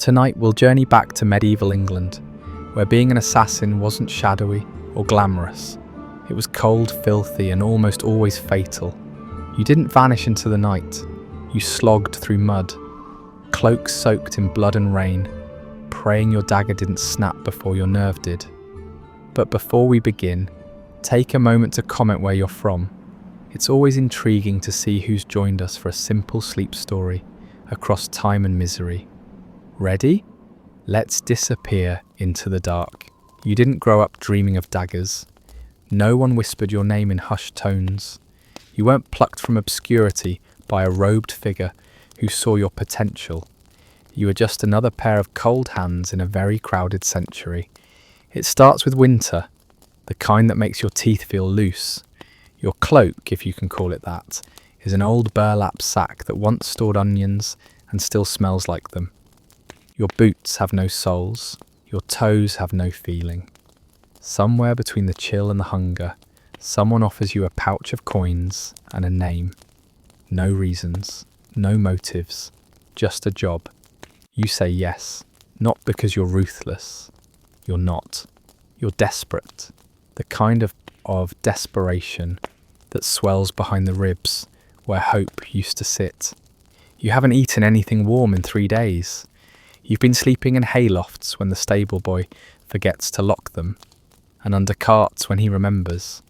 Tonight we'll journey back to medieval England, where being an assassin wasn't shadowy or glamorous. It was cold, filthy, and almost always fatal. You didn't vanish into the night. You slogged through mud, cloaks soaked in blood and rain, praying your dagger didn't snap before your nerve did. But before we begin, take a moment to comment where you're from. It's always intriguing to see who's joined us for a simple sleep story across time and misery. Ready? Let's disappear into the dark. You didn't grow up dreaming of daggers. No one whispered your name in hushed tones. You weren't plucked from obscurity by a robed figure who saw your potential. You were just another pair of cold hands in a very crowded century. It starts with winter, the kind that makes your teeth feel loose. Your cloak, if you can call it that, is an old burlap sack that once stored onions and still smells like them. Your boots have no soles, your toes have no feeling. Somewhere between the chill and the hunger, someone offers you a pouch of coins and a name. No reasons, no motives, just a job. You say yes, not because you're ruthless. You're not. You're desperate. The kind of desperation that swells behind the ribs where hope used to sit. You haven't eaten anything warm in 3 days. You've been sleeping in haylofts when the stable boy forgets to lock them, and under carts when he remembers.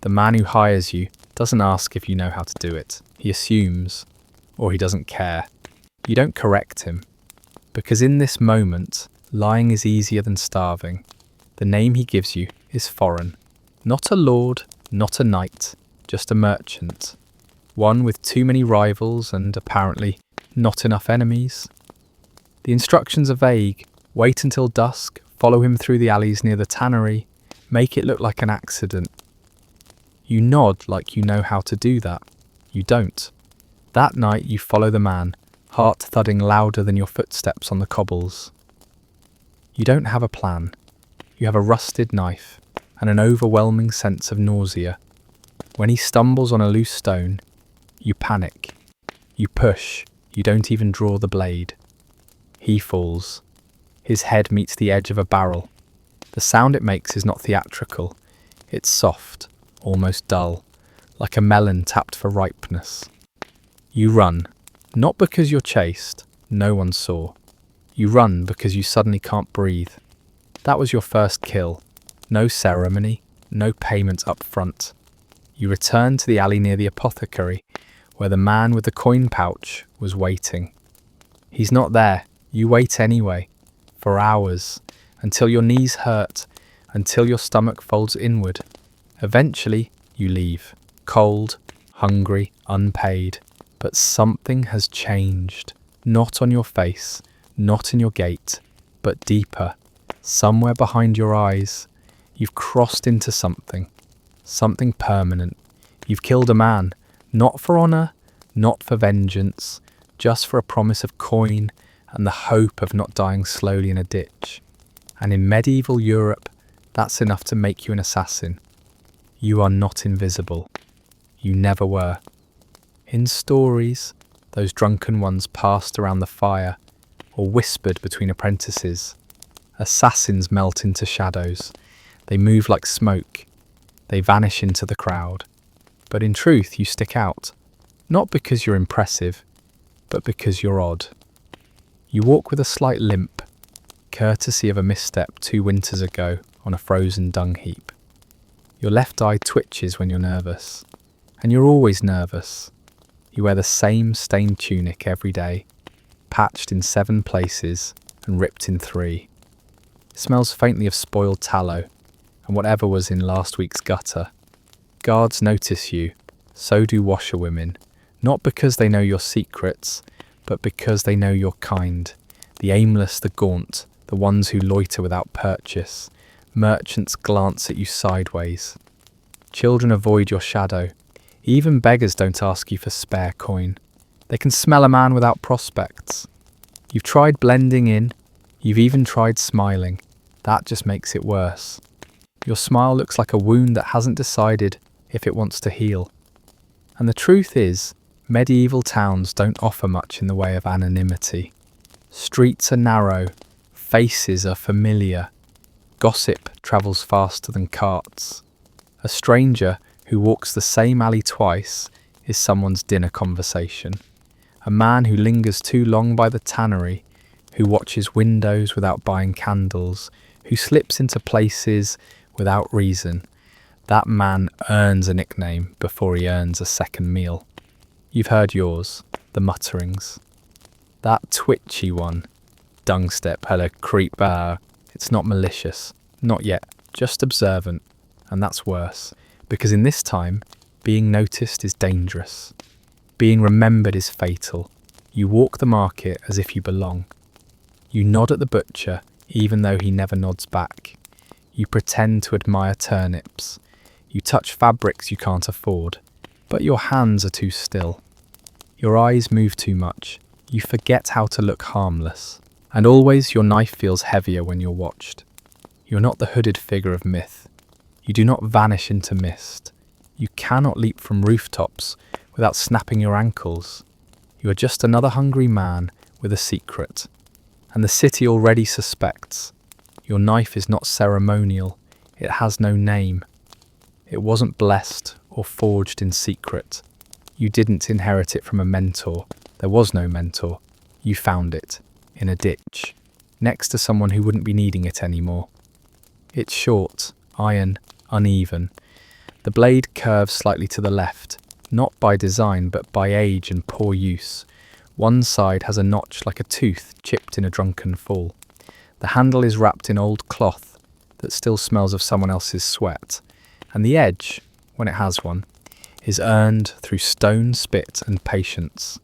The man who hires you doesn't ask if you know how to do it. He assumes, or he doesn't care. You don't correct him, because in this moment, lying is easier than starving. The name he gives you is foreign. Not a lord, not a knight, just a merchant. One with too many rivals and apparently not enough enemies. The instructions are vague. Wait until dusk, follow him through the alleys near the tannery, make it look like an accident. You nod like you know how to do that. You don't. That night you follow the man, heart thudding louder than your footsteps on the cobbles. You don't have a plan. You have a rusted knife and an overwhelming sense of nausea. When he stumbles on a loose stone, you panic. You push. You don't even draw the blade. He falls. His head meets the edge of a barrel. The sound it makes is not theatrical. It's soft, almost dull, like a melon tapped for ripeness. You run, not because you're chased. No one saw. You run because you suddenly can't breathe. That was your first kill. No ceremony, no payment up front. You return to the alley near the apothecary, where the man with the coin pouch was waiting. He's not there. You wait anyway, for hours, until your knees hurt, until your stomach folds inward. Eventually, you leave, cold, hungry, unpaid. But something has changed. Not on your face, not in your gait, but deeper. Somewhere behind your eyes, you've crossed into something permanent. You've killed a man, not for honour, not for vengeance, just for a promise of coin and the hope of not dying slowly in a ditch. And in medieval Europe, that's enough to make you an assassin. You are not invisible. You never were. In stories, those drunken ones passed around the fire or whispered between apprentices. Assassins melt into shadows. They move like smoke. They vanish into the crowd. But in truth, you stick out. Not because you're impressive, but because you're odd. You walk with a slight limp, courtesy of a misstep 2 winters ago on a frozen dung heap. Your left eye twitches when you're nervous. And you're always nervous. You wear the same stained tunic every day, patched in 7 places and ripped in 3. It smells faintly of spoiled tallow and whatever was in last week's gutter. Guards notice you, so do washerwomen, not because they know your secrets, but because they know your kind. The aimless, the gaunt, the ones who loiter without purchase. Merchants glance at you sideways. Children avoid your shadow. Even beggars don't ask you for spare coin. They can smell a man without prospects. You've tried blending in. You've even tried smiling. That just makes it worse. Your smile looks like a wound that hasn't decided if it wants to heal. And the truth is, medieval towns don't offer much in the way of anonymity. Streets are narrow, faces are familiar, gossip travels faster than carts. A stranger who walks the same alley twice is someone's dinner conversation. A man who lingers too long by the tannery, who watches windows without buying candles, who slips into places without reason, that man earns a nickname before he earns a second meal. You've heard yours, the mutterings. That twitchy one, dung step, hello, creep, it's not malicious, not yet, just observant, and that's worse, because in this time, being noticed is dangerous. Being remembered is fatal. You walk the market as if you belong. You nod at the butcher, even though he never nods back. You pretend to admire turnips. You touch fabrics you can't afford, but your hands are too still. Your eyes move too much. You forget how to look harmless. And always your knife feels heavier when you're watched. You're not the hooded figure of myth. You do not vanish into mist. You cannot leap from rooftops without snapping your ankles. You are just another hungry man with a secret. And the city already suspects. Your knife is not ceremonial. It has no name. It wasn't blessed or forged in secret. You didn't inherit it from a mentor. There was no mentor. You found it in a ditch, next to someone who wouldn't be needing it anymore. It's short, iron, uneven. The blade curves slightly to the left, not by design but by age and poor use. One side has a notch like a tooth chipped in a drunken fall. The handle is wrapped in old cloth that still smells of someone else's sweat, and the edge, when it has one, is earned through stone, spit and patience.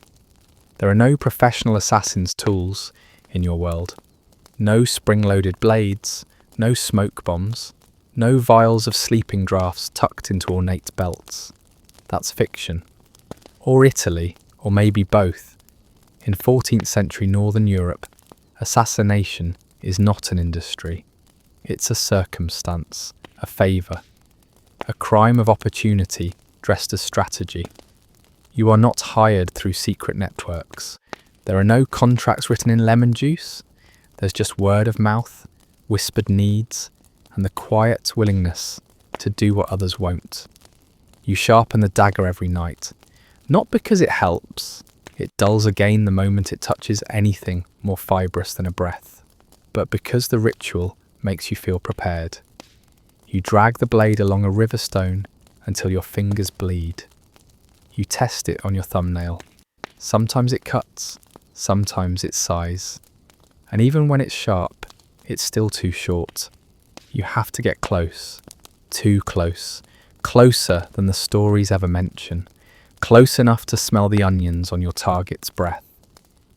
There are no professional assassin's tools in your world. No spring-loaded blades, no smoke bombs, no vials of sleeping draughts tucked into ornate belts. That's fiction. Or Italy, or maybe both. In 14th century Northern Europe, assassination is not an industry. It's a circumstance, a favour, a crime of opportunity dressed as strategy. You are not hired through secret networks. There are no contracts written in lemon juice. There's just word of mouth, whispered needs, and the quiet willingness to do what others won't. You sharpen the dagger every night, not because it helps. It dulls again the moment it touches anything more fibrous than a breath, but because the ritual makes you feel prepared. You drag the blade along a river stone until your fingers bleed. You test it on your thumbnail. Sometimes it cuts, sometimes it sighs. And even when it's sharp, it's still too short. You have to get close, too close, closer than the stories ever mention, close enough to smell the onions on your target's breath,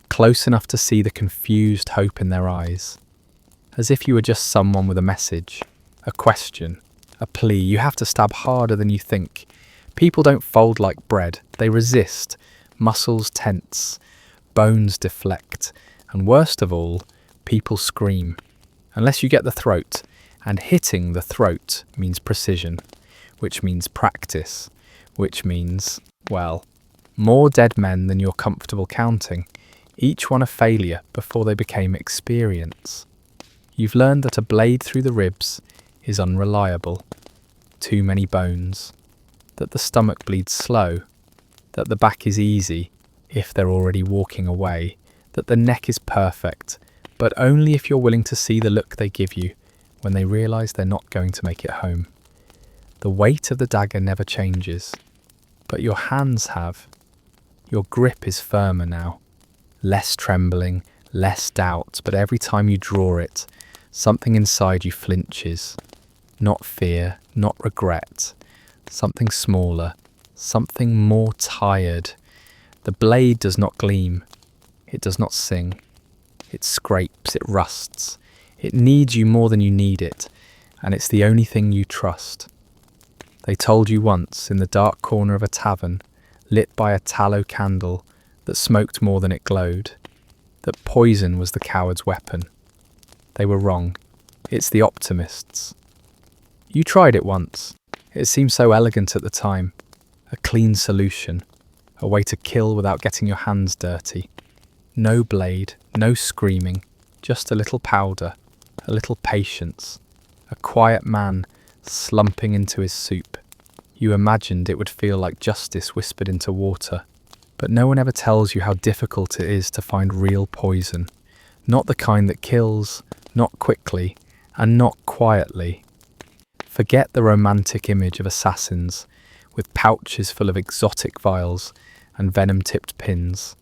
close enough to see the confused hope in their eyes, as if you were just someone with a message, a question, a plea. You have to stab harder than you think. People don't fold like bread, they resist, muscles tense, bones deflect, and worst of all, people scream. Unless you get the throat, and hitting the throat means precision, which means practice, which means, well, more dead men than you're comfortable counting, each one a failure before they became experience. You've learned that a blade through the ribs is unreliable, too many bones, that the stomach bleeds slow, that the back is easy if they're already walking away, that the neck is perfect, but only if you're willing to see the look they give you when they realise they're not going to make it home. The weight of the dagger never changes, but your hands have. Your grip is firmer now, less trembling, less doubt, but every time you draw it, something inside you flinches. Not fear, not regret, something smaller, something more tired. The blade does not gleam, it does not sing. It scrapes, it rusts. It needs you more than you need it, and it's the only thing you trust. They told you once, in the dark corner of a tavern, lit by a tallow candle that smoked more than it glowed, that poison was the coward's weapon. They were wrong. It's the optimists. You tried it once. It seemed so elegant at the time. A clean solution. A way to kill without getting your hands dirty. No blade, No screaming, just a little powder, a little patience, a quiet man slumping into his soup. You imagined it would feel like justice whispered into water. But no one ever tells you how difficult it is to find real poison. Not the kind that kills, not quickly, and not quietly. Forget the romantic image of assassins with pouches full of exotic vials and venom-tipped pins.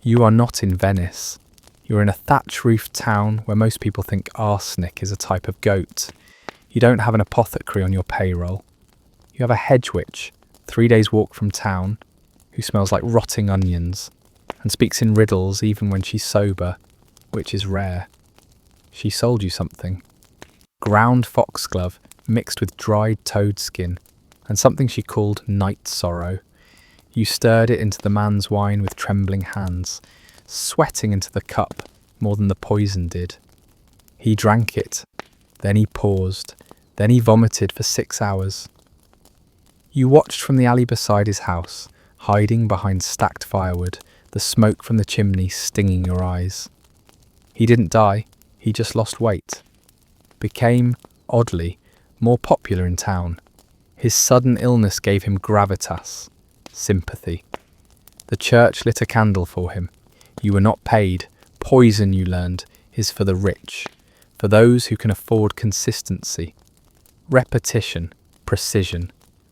You are not in Venice. You're in a thatch-roofed town where most people think arsenic is a type of goat. You don't have an apothecary on your payroll. You have a hedge witch, 3 days' walk from town, who smells like rotting onions and speaks in riddles even when she's sober, which is rare. She sold you something. Ground foxglove mixed with dried toad skin and something she called night sorrow. You stirred it into the man's wine with trembling hands, sweating into the cup more than the poison did. He drank it, then he paused, then he vomited for 6 hours. You watched from the alley beside his house, hiding behind stacked firewood, the smoke from the chimney stinging your eyes. He didn't die, he just lost weight. Became, oddly, more popular in town. His sudden illness gave him gravitas, sympathy. The church lit a candle for him. You were not paid. Poison, you learned, is for the rich, for those who can afford consistency. Repetition, precision.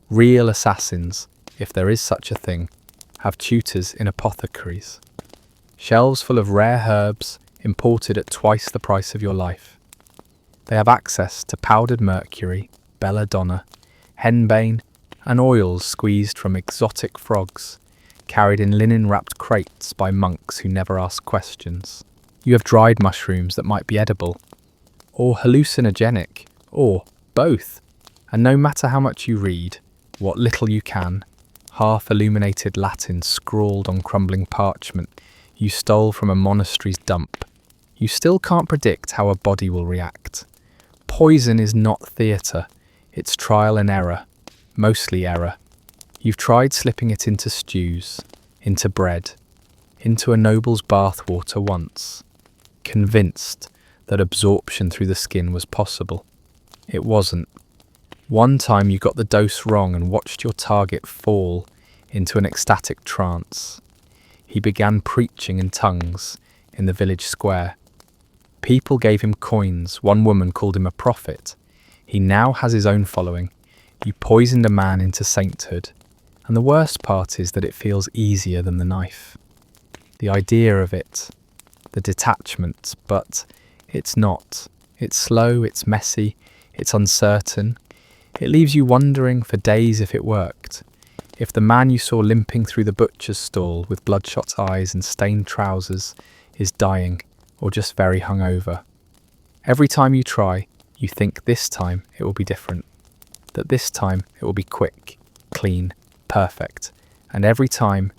Real assassins, if there is such a thing, have tutors in apothecaries. Shelves full of rare herbs imported at twice the price of your life. They have access to powdered mercury, belladonna, henbane, and oils squeezed from exotic frogs, carried in linen-wrapped crates by monks who never ask questions. You have dried mushrooms that might be edible, or hallucinogenic, or both. And no matter how much you read, what little you can, half-illuminated Latin scrawled on crumbling parchment you stole from a monastery's dump, you still can't predict how a body will react. Poison is not theatre, it's trial and error, mostly error. You've tried slipping it into stews, into bread, into a noble's bathwater once, convinced that absorption through the skin was possible. It wasn't. One time you got the dose wrong and watched your target fall into an ecstatic trance. He began preaching in tongues in the village square. People gave him coins. One woman called him a prophet. He now has his own following. You poisoned a man into sainthood. And the worst part is that it feels easier than the knife. The idea of it, the detachment, but it's not. It's slow, it's messy, it's uncertain. It leaves you wondering for days if it worked. If the man you saw limping through the butcher's stall with bloodshot eyes and stained trousers is dying or just very hungover. Every time you try, you think this time it will be different. That this time it will be quick, clean, perfect. And every time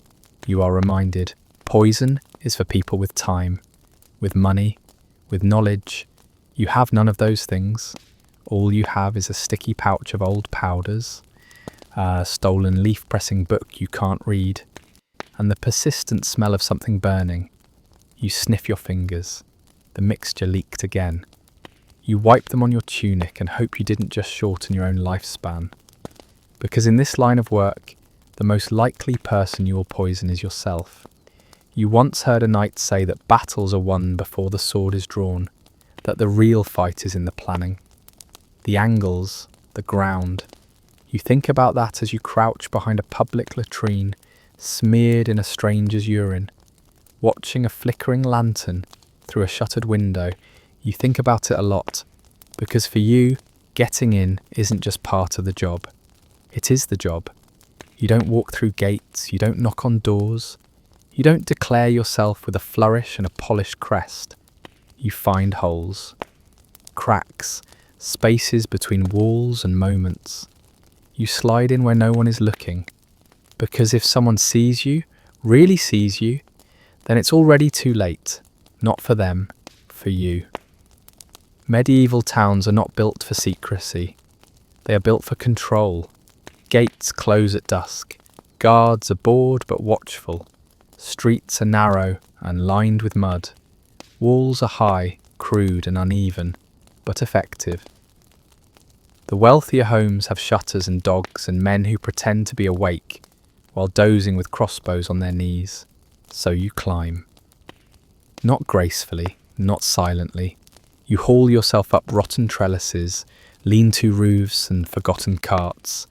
you are reminded, poison is for people with time, with money, with knowledge. You have none of those things. All you have is a sticky pouch of old powders, a stolen leaf-pressing book you can't read, and the persistent smell of something burning. You sniff your fingers. The mixture leaked again. You wipe them on your tunic and hope you didn't just shorten your own lifespan. Because in this line of work, the most likely person you will poison is yourself. You once heard a knight say that battles are won before the sword is drawn, that the real fight is in the planning. The angles, the ground. You think about that as you crouch behind a public latrine, smeared in a stranger's urine. Watching a flickering lantern through a shuttered window, you think about it a lot, because for you, getting in isn't just part of the job. It is the job. You don't walk through gates, you don't knock on doors, you don't declare yourself with a flourish and a polished crest. You find holes, cracks, spaces between walls and moments. You slide in where no one is looking, because if someone sees you, really sees you, then it's already too late. Not for them, for you. Medieval towns are not built for secrecy. They are built for control. Gates close at dusk. Guards are bored but watchful. Streets are narrow and lined with mud. Walls are high, crude and uneven, but effective. The wealthier homes have shutters and dogs and men who pretend to be awake while dozing with crossbows on their knees. So you climb. Not gracefully, not silently. You haul yourself up rotten trellises, lean-to roofs and forgotten carts.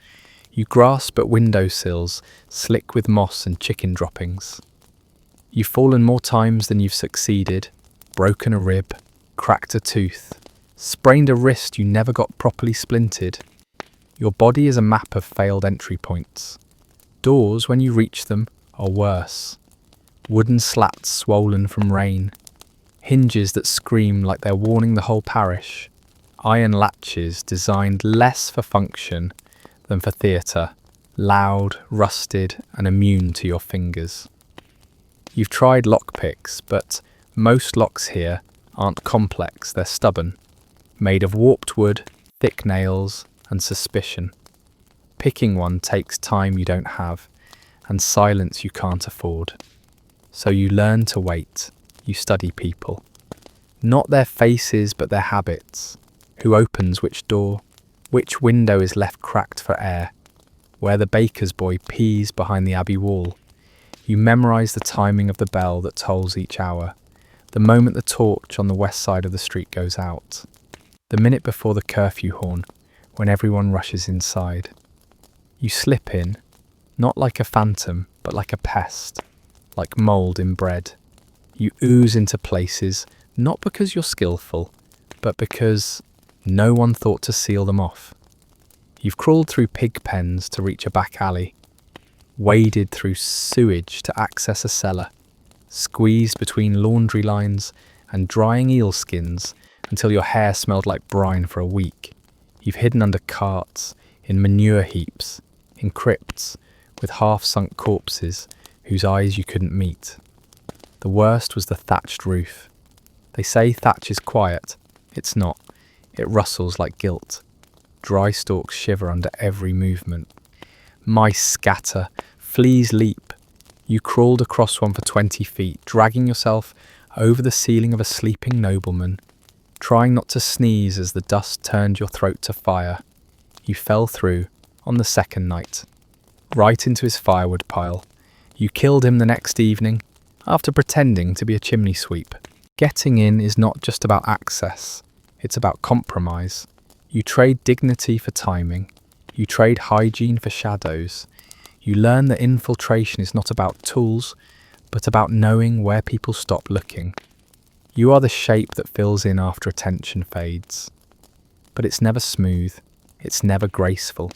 You grasp at windowsills, slick with moss and chicken droppings. You've fallen more times than you've succeeded, broken a rib, cracked a tooth, sprained a wrist you never got properly splinted. Your body is a map of failed entry points. Doors, when you reach them, are worse. Wooden slats swollen from rain. Hinges that scream like they're warning the whole parish. Iron latches designed less for function than for theatre, loud, rusted and immune to your fingers. You've tried lockpicks, but most locks here aren't complex, they're stubborn, made of warped wood, thick nails and suspicion. Picking one takes time you don't have and silence you can't afford. So you learn to wait, you study people. Not their faces but their habits. Who opens which door? Which window is left cracked for air? Where the baker's boy pees behind the abbey wall. You memorise the timing of the bell that tolls each hour, the moment the torch on the west side of the street goes out, the minute before the curfew horn, when everyone rushes inside. You slip in, not like a phantom, but like a pest, like mould in bread. You ooze into places, not because you're skillful, but because no one thought to seal them off. You've crawled through pig pens to reach a back alley, waded through sewage to access a cellar, squeezed between laundry lines and drying eel skins until your hair smelled like brine for a week. You've hidden under carts, in manure heaps, in crypts, with half-sunk corpses whose eyes you couldn't meet. The worst was the thatched roof. They say thatch is quiet. It's not. It rustles like guilt. Dry stalks shiver under every movement. Mice scatter, fleas leap. You crawled across one for 20 feet, dragging yourself over the ceiling of a sleeping nobleman, trying not to sneeze as the dust turned your throat to fire. You fell through, on the second night, right into his firewood pile. You killed him the next evening, after pretending to be a chimney sweep. Getting in is not just about access, it's about compromise. You trade dignity for timing. You trade hygiene for shadows. You learn that infiltration is not about tools, but about knowing where people stop looking. You are the shape that fills in after attention fades. But it's never smooth, it's never graceful,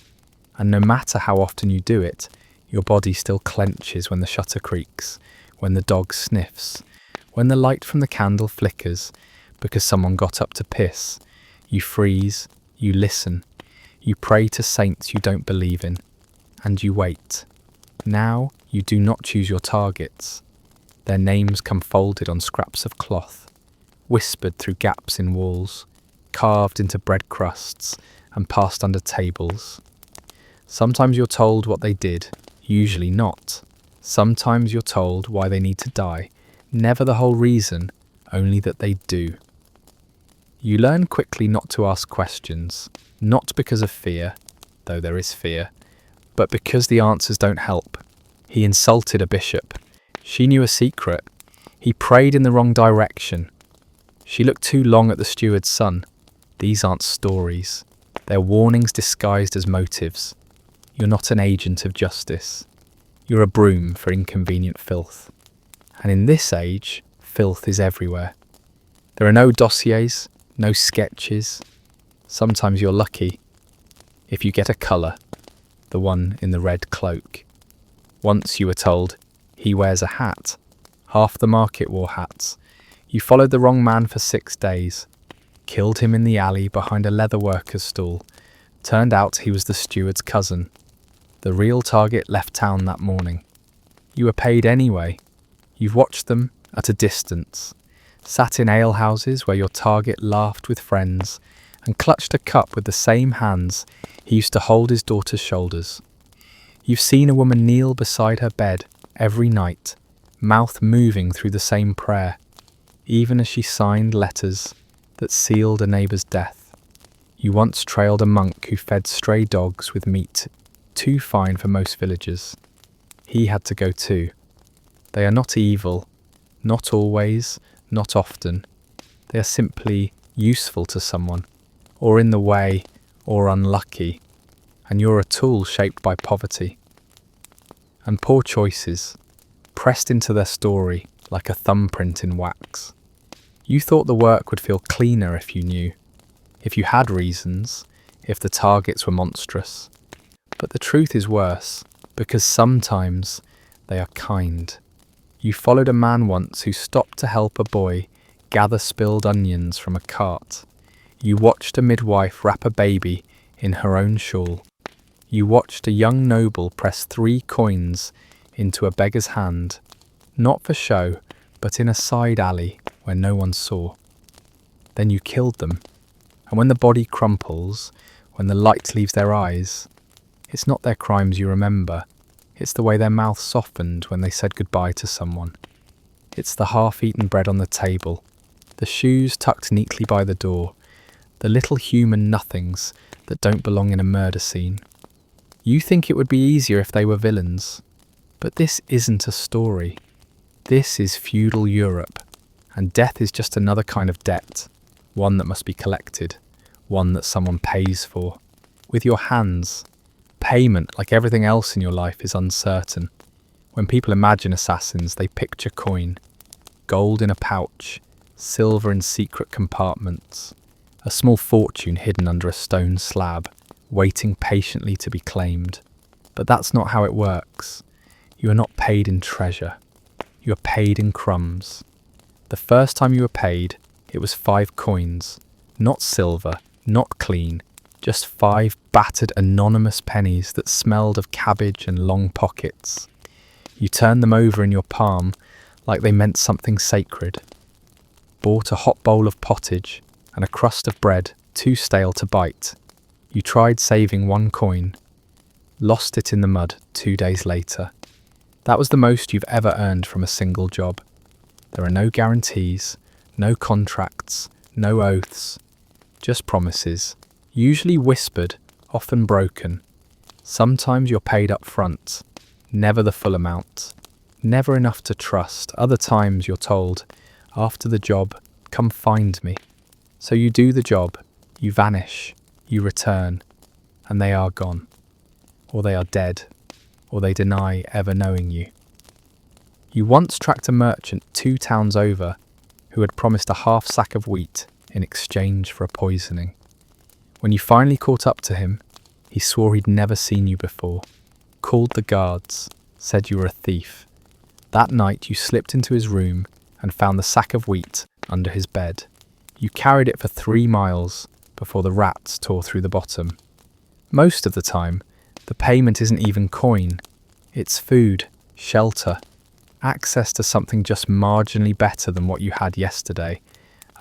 and no matter how often you do it, your body still clenches when the shutter creaks, when the dog sniffs, when the light from the candle flickers because someone got up to piss. You freeze, you listen, you pray to saints you don't believe in, and you wait. Now you do not choose your targets. Their names come folded on scraps of cloth, whispered through gaps in walls, carved into bread crusts and passed under tables. Sometimes you're told what they did, usually not. Sometimes you're told why they need to die, never the whole reason, only that they do. You learn quickly not to ask questions, not because of fear, though there is fear, but because the answers don't help. He insulted a bishop. She knew a secret. He prayed in the wrong direction. She looked too long at the steward's son. These aren't stories. They're warnings disguised as motives. You're not an agent of justice. You're a broom for inconvenient filth. And in this age, filth is everywhere. There are no dossiers, no sketches. Sometimes you're lucky if you get a colour, the one in the red cloak. Once you were told, he wears a hat. Half the market wore hats. You followed the wrong man for 6 days. Killed him in the alley behind a leather worker's stall. Turned out he was the steward's cousin. The real target left town that morning. You were paid anyway. You've watched them at a distance. Sat in alehouses where your target laughed with friends and clutched a cup with the same hands he used to hold his daughter's shoulders. You've seen a woman kneel beside her bed every night, mouth moving through the same prayer. even as she signed letters that sealed a neighbour's death. You once trailed a monk who fed stray dogs with meat too fine for most villagers. He had to go too. They are not evil, not always, not often. They are simply useful to someone, or in the way, or unlucky, and you're a tool shaped by poverty. And poor choices, pressed into their story like a thumbprint in wax. You thought the work would feel cleaner if you knew, if you had reasons, if the targets were monstrous. But the truth is worse, because sometimes they are kind. You followed a man once who stopped to help a boy gather spilled onions from a cart. You watched a midwife wrap a baby in her own shawl. You watched a young noble press 3 coins into a beggar's hand, not for show, but in a side alley where no one saw. Then you killed them, and when the body crumples, when the light leaves their eyes, it's not their crimes you remember, it's the way their mouth softened when they said goodbye to someone. It's the half-eaten bread on the table, the shoes tucked neatly by the door, the little human nothings that don't belong in a murder scene. You think it would be easier if they were villains, but this isn't a story. This is feudal Europe, and death is just another kind of debt, one that must be collected, one that someone pays for. With your hands. Payment, like everything else in your life, is uncertain. When people imagine assassins, they picture coin, gold in a pouch, silver in secret compartments, a small fortune hidden under a stone slab, waiting patiently to be claimed. But that's not how it works. You are not paid in treasure. You are paid in crumbs. The first time you were paid, it was 5 coins, not silver, not clean, just 5 battered anonymous pennies that smelled of cabbage and long pockets. You turned them over in your palm like they meant something sacred. Bought a hot bowl of pottage and a crust of bread too stale to bite. You tried saving 1 coin, lost it in the mud 2 days later. That was the most you've ever earned from a single job. There are no guarantees, no contracts, no oaths, just promises. Usually whispered, often broken. Sometimes you're paid up front, never the full amount, never enough to trust. Other times you're told, after the job, come find me. So you do the job, you vanish, you return, and they are gone. Or they are dead, or they deny ever knowing you. You once tracked a merchant 2 towns over who had promised a half sack of wheat in exchange for a poisoning. When you finally caught up to him, he swore he'd never seen you before, called the guards, said you were a thief. That night you slipped into his room and found the sack of wheat under his bed. You carried it for 3 miles before the rats tore through the bottom. Most of the time, the payment isn't even coin. It's food, shelter, access to something just marginally better than what you had yesterday,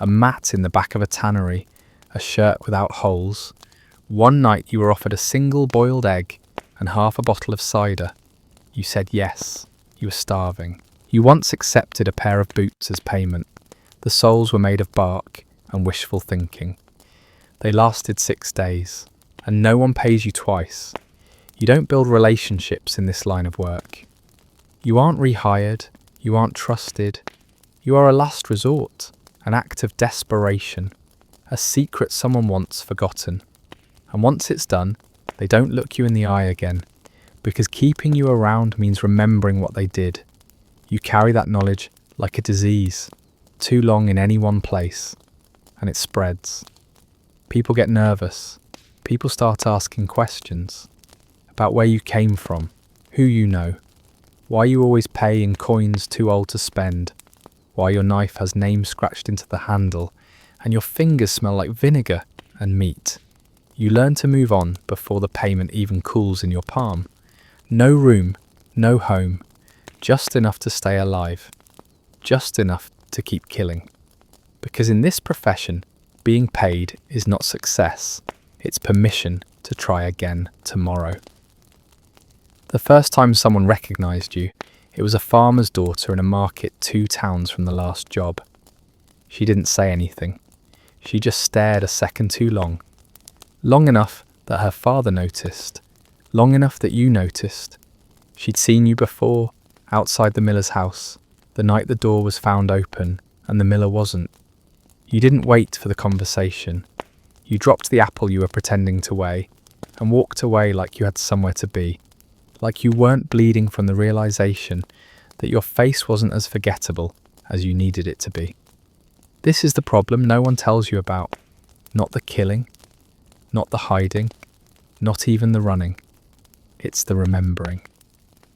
a mat in the back of a tannery, a shirt without holes. One night you were offered a single boiled egg and half a bottle of cider. You said yes. You were starving. You once accepted a pair of boots as payment. The soles were made of bark and wishful thinking. They lasted 6 days, and no one pays you twice. You don't build relationships in this line of work. You aren't rehired. You aren't trusted. You are a last resort, an act of desperation, a secret someone wants forgotten. And once it's done, they don't look you in the eye again, because keeping you around means remembering what they did. You carry that knowledge like a disease, too long in any one place, and it spreads. People get nervous. People start asking questions about where you came from, who you know, why you always pay in coins too old to spend, why your knife has names scratched into the handle, and your fingers smell like vinegar and meat. You learn to move on before the payment even cools in your palm. No room, no home, just enough to stay alive, just enough to keep killing. Because in this profession, being paid is not success, it's permission to try again tomorrow. The first time someone recognised you, it was a farmer's daughter in a market 2 towns from the last job. She didn't say anything. She just stared a second too long. Long enough that her father noticed. Long enough that you noticed. She'd seen you before, outside the miller's house, the night the door was found open and the miller wasn't. You didn't wait for the conversation. You dropped the apple you were pretending to weigh and walked away like you had somewhere to be, like you weren't bleeding from the realization that your face wasn't as forgettable as you needed it to be. This is the problem no one tells you about. Not the killing, not the hiding, not even the running. It's the remembering.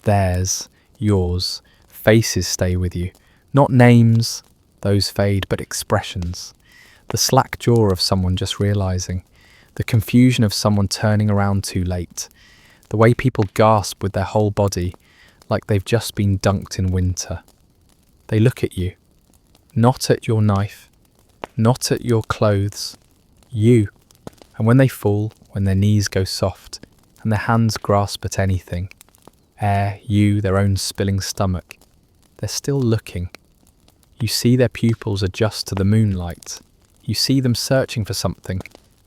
Theirs, yours, faces stay with you. Not names, those fade, but expressions. The slack jaw of someone just realizing. The confusion of someone turning around too late. The way people gasp with their whole body, like they've just been dunked in winter. They look at you. Not at your knife. Not at your clothes. You. And when they fall, when their knees go soft, and their hands grasp at anything, air, you, their own spilling stomach, they're still looking. You see their pupils adjust to the moonlight. You see them searching for something.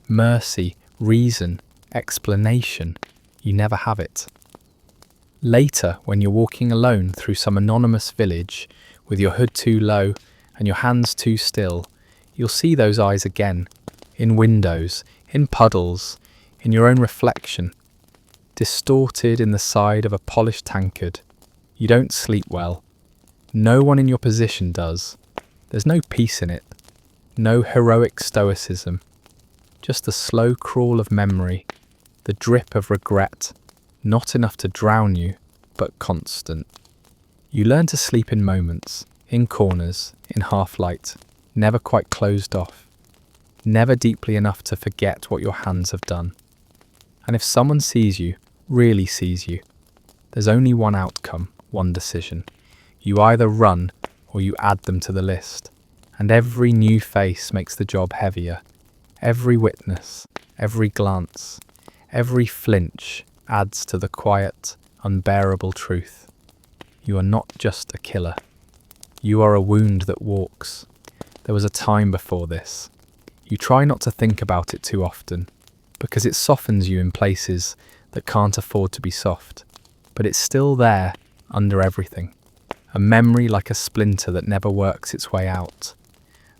Mercy, reason, explanation. You never have it. Later, when you're walking alone through some anonymous village, with your hood too low and your hands too still, you'll see those eyes again, in windows, in puddles, in your own reflection, distorted in the side of a polished tankard. You don't sleep well. No one in your position does. There's no peace in it. No heroic stoicism. Just the slow crawl of memory, the drip of regret, not enough to drown you, but constant. You learn to sleep in moments, in corners, in half-light, never quite closed off, never deeply enough to forget what your hands have done. And if someone sees you, really sees you, there's only one outcome, one decision. You either run or you add them to the list. And every new face makes the job heavier. Every witness, every glance, every flinch adds to the quiet, unbearable truth. You are not just a killer. You are a wound that walks. There was a time before this. You try not to think about it too often, because it softens you in places that can't afford to be soft. But it's still there, under everything. A memory like a splinter that never works its way out.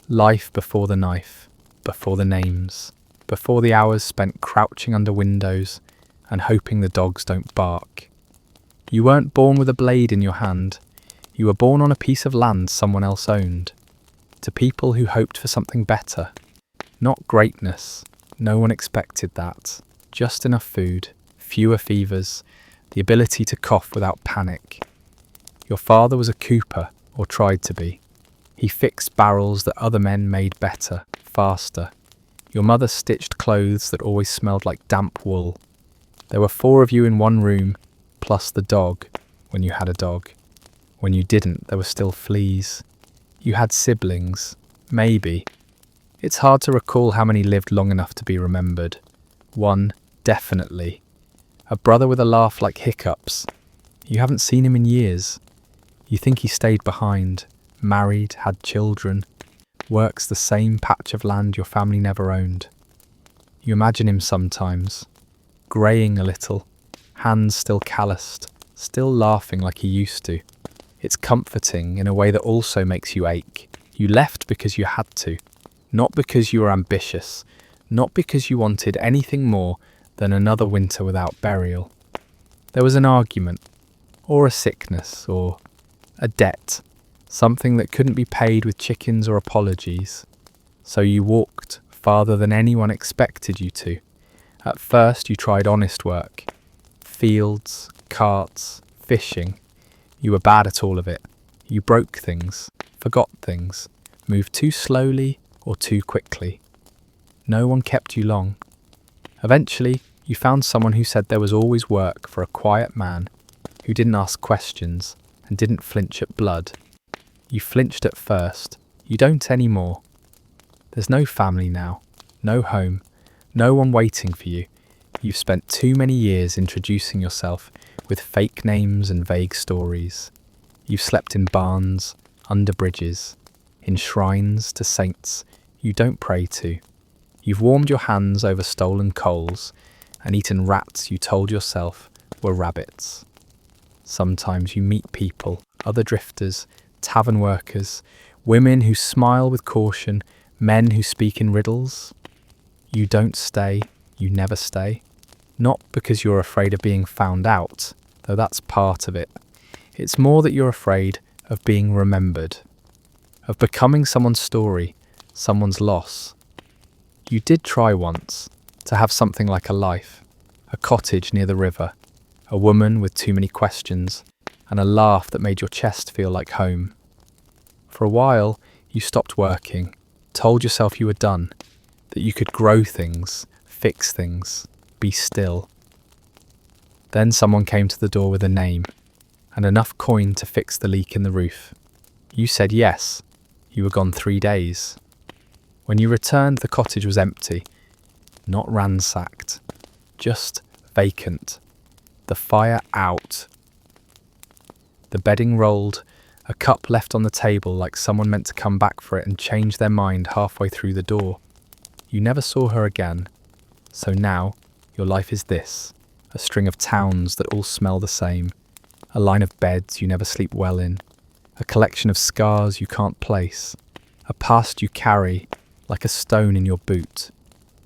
Life before the knife, before the names, before the hours spent crouching under windows and hoping the dogs don't bark. You weren't born with a blade in your hand. You were born on a piece of land someone else owned. To people who hoped for something better. Not greatness. No one expected that. Just enough food, fewer fevers, the ability to cough without panic. Your father was a cooper, or tried to be. He fixed barrels that other men made better, faster. Your mother stitched clothes that always smelled like damp wool. There were 4 of you in one room, plus the dog, when you had a dog. When you didn't, there were still fleas. You had siblings, maybe. It's hard to recall how many lived long enough to be remembered. One, definitely. A brother with a laugh like hiccups. You haven't seen him in years. You think he stayed behind, married, had children, works the same patch of land your family never owned. You imagine him sometimes, greying a little, hands still calloused, still laughing like he used to. It's comforting in a way that also makes you ache. You left because you had to, not because you were ambitious, not because you wanted anything more than another winter without burial. There was an argument, or a sickness, or a debt, something that couldn't be paid with chickens or apologies. So you walked farther than anyone expected you to. At first you tried honest work. Fields, carts, fishing. You were bad at all of it. You broke things, forgot things, moved too slowly or too quickly. No one kept you long. Eventually, you found someone who said there was always work for a quiet man who didn't ask questions and didn't flinch at blood. You flinched at first. You don't anymore. There's no family now, no home, no one waiting for you. You've spent too many years introducing yourself with fake names and vague stories. You've slept in barns, under bridges. in shrines to saints you don't pray to. You've warmed your hands over stolen coals and eaten rats you told yourself were rabbits. Sometimes you meet people, other drifters, tavern workers, women who smile with caution, men who speak in riddles. You don't stay, you never stay. Not because you're afraid of being found out, though that's part of it. It's more that you're afraid of being remembered, of becoming someone's story, someone's loss. You did try once to have something like a life, a cottage near the river, a woman with too many questions, and a laugh that made your chest feel like home. For a while, you stopped working, told yourself you were done, that you could grow things, fix things, be still. Then someone came to the door with a name, and enough coin to fix the leak in the roof. You said yes. You were gone 3 days. When you returned, the cottage was empty, not ransacked, just vacant. The fire out. The bedding rolled, a cup left on the table like someone meant to come back for it and change their mind halfway through the door. You never saw her again, so now your life is this, a string of towns that all smell the same, a line of beds you never sleep well in, a collection of scars you can't place, a past you carry like a stone in your boot,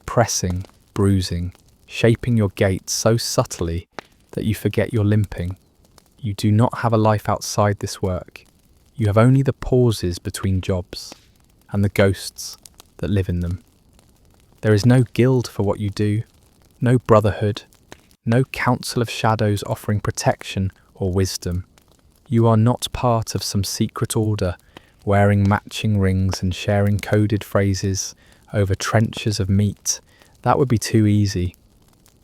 pressing, bruising, shaping your gait so subtly that you forget you're limping. You do not have a life outside this work. You have only the pauses between jobs and the ghosts that live in them. There is no guild for what you do, no brotherhood, no council of shadows offering protection or wisdom. You are not part of some secret order, wearing matching rings and sharing coded phrases over trenches of meat. That would be too easy,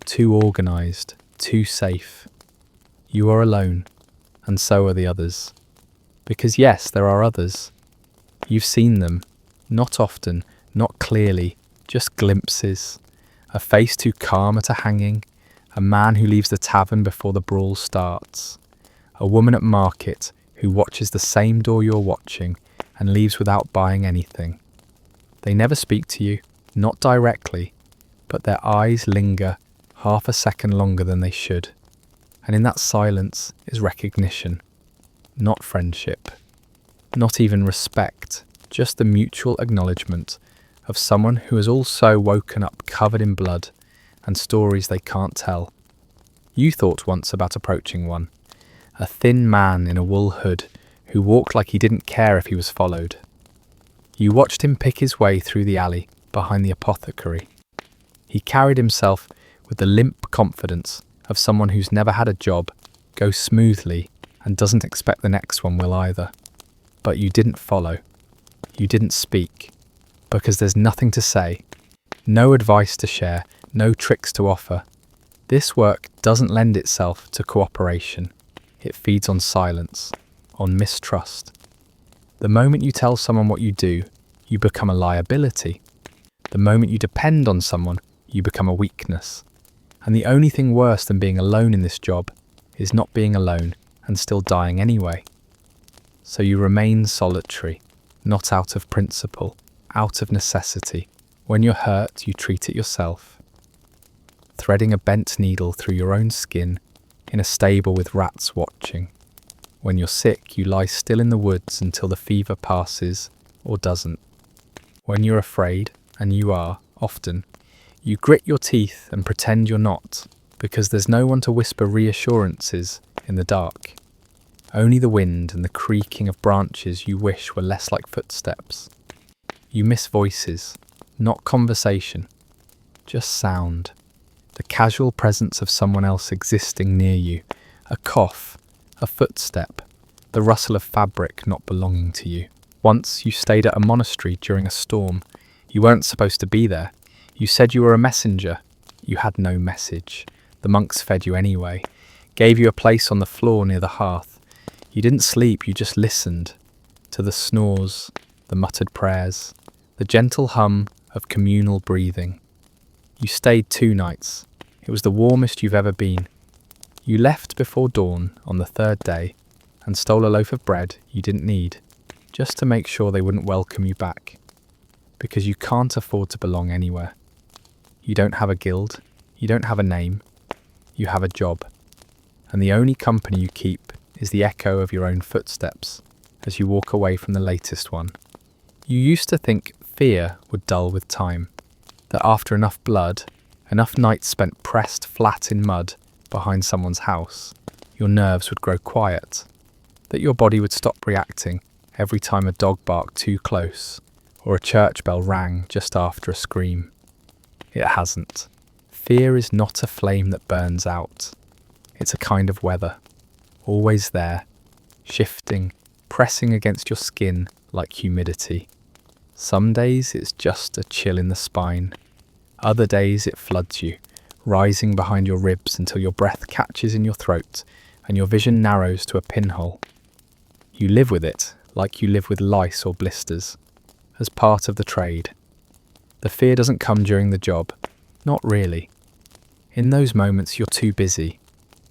too organised, too safe. You are alone, and so are the others. Because yes, there are others. You've seen them, not often, not clearly, just glimpses. A face too calm at a hanging, a man who leaves the tavern before the brawl starts, a woman at market who watches the same door you're watching and leaves without buying anything. They never speak to you, not directly, but their eyes linger half a second longer than they should. And in that silence is recognition, not friendship, not even respect, just the mutual acknowledgement of someone who has also woken up covered in blood and stories they can't tell. You thought once about approaching one, a thin man in a wool hood who walked like he didn't care if he was followed. You watched him pick his way through the alley behind the apothecary. He carried himself with the limp confidence of someone who's never had a job, goes smoothly, and doesn't expect the next one will either. But you didn't follow. You didn't speak. Because there's nothing to say. No advice to share, no tricks to offer. This work doesn't lend itself to cooperation. It feeds on silence, on mistrust. The moment you tell someone what you do, you become a liability. The moment you depend on someone, you become a weakness. And the only thing worse than being alone in this job is not being alone and still dying anyway. So you remain solitary, not out of principle, out of necessity. When you're hurt, you treat it yourself. Threading a bent needle through your own skin in a stable with rats watching. When you're sick, you lie still in the woods until the fever passes or doesn't. When you're afraid, and you are, often, you grit your teeth and pretend you're not, because there's no one to whisper reassurances in the dark. Only the wind and the creaking of branches you wish were less like footsteps. You miss voices, not conversation, just sound. The casual presence of someone else existing near you, a cough, a footstep, the rustle of fabric not belonging to you. Once you stayed at a monastery during a storm. You weren't supposed to be there. You said you were a messenger. You had no message. The monks fed you anyway, gave you a place on the floor near the hearth. You didn't sleep, you just listened to the snores, the muttered prayers, the gentle hum of communal breathing. You stayed 2 nights. It was the warmest you've ever been. You left before dawn on the 3rd day and stole a loaf of bread you didn't need. just to make sure they wouldn't welcome you back. Because you can't afford to belong anywhere. You don't have a guild, you don't have a name, you have a job. And the only company you keep is the echo of your own footsteps as you walk away from the latest one. You used to think fear would dull with time, that after enough blood, enough nights spent pressed flat in mud behind someone's house, your nerves would grow quiet, that your body would stop reacting every time a dog barked too close or a church bell rang just after a scream. It hasn't. Fear is not a flame that burns out. It's a kind of weather, always there, shifting, pressing against your skin like humidity. Some days it's just a chill in the spine. Other days it floods you, rising behind your ribs until your breath catches in your throat and your vision narrows to a pinhole. You live with it like you live with lice or blisters, as part of the trade. The fear doesn't come during the job, not really. In those moments you're too busy,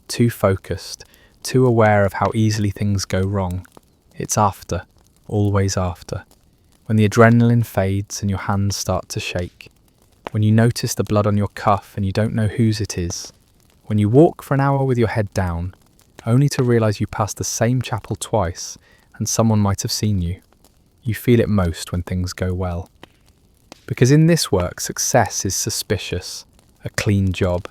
too focused, too aware of how easily things go wrong. It's after, always after, when the adrenaline fades and your hands start to shake, when you notice the blood on your cuff and you don't know whose it is, when you walk for an hour with your head down, only to realise you passed the same chapel twice and someone might have seen you. You feel it most when things go well. Because in this work, success is suspicious, a clean job,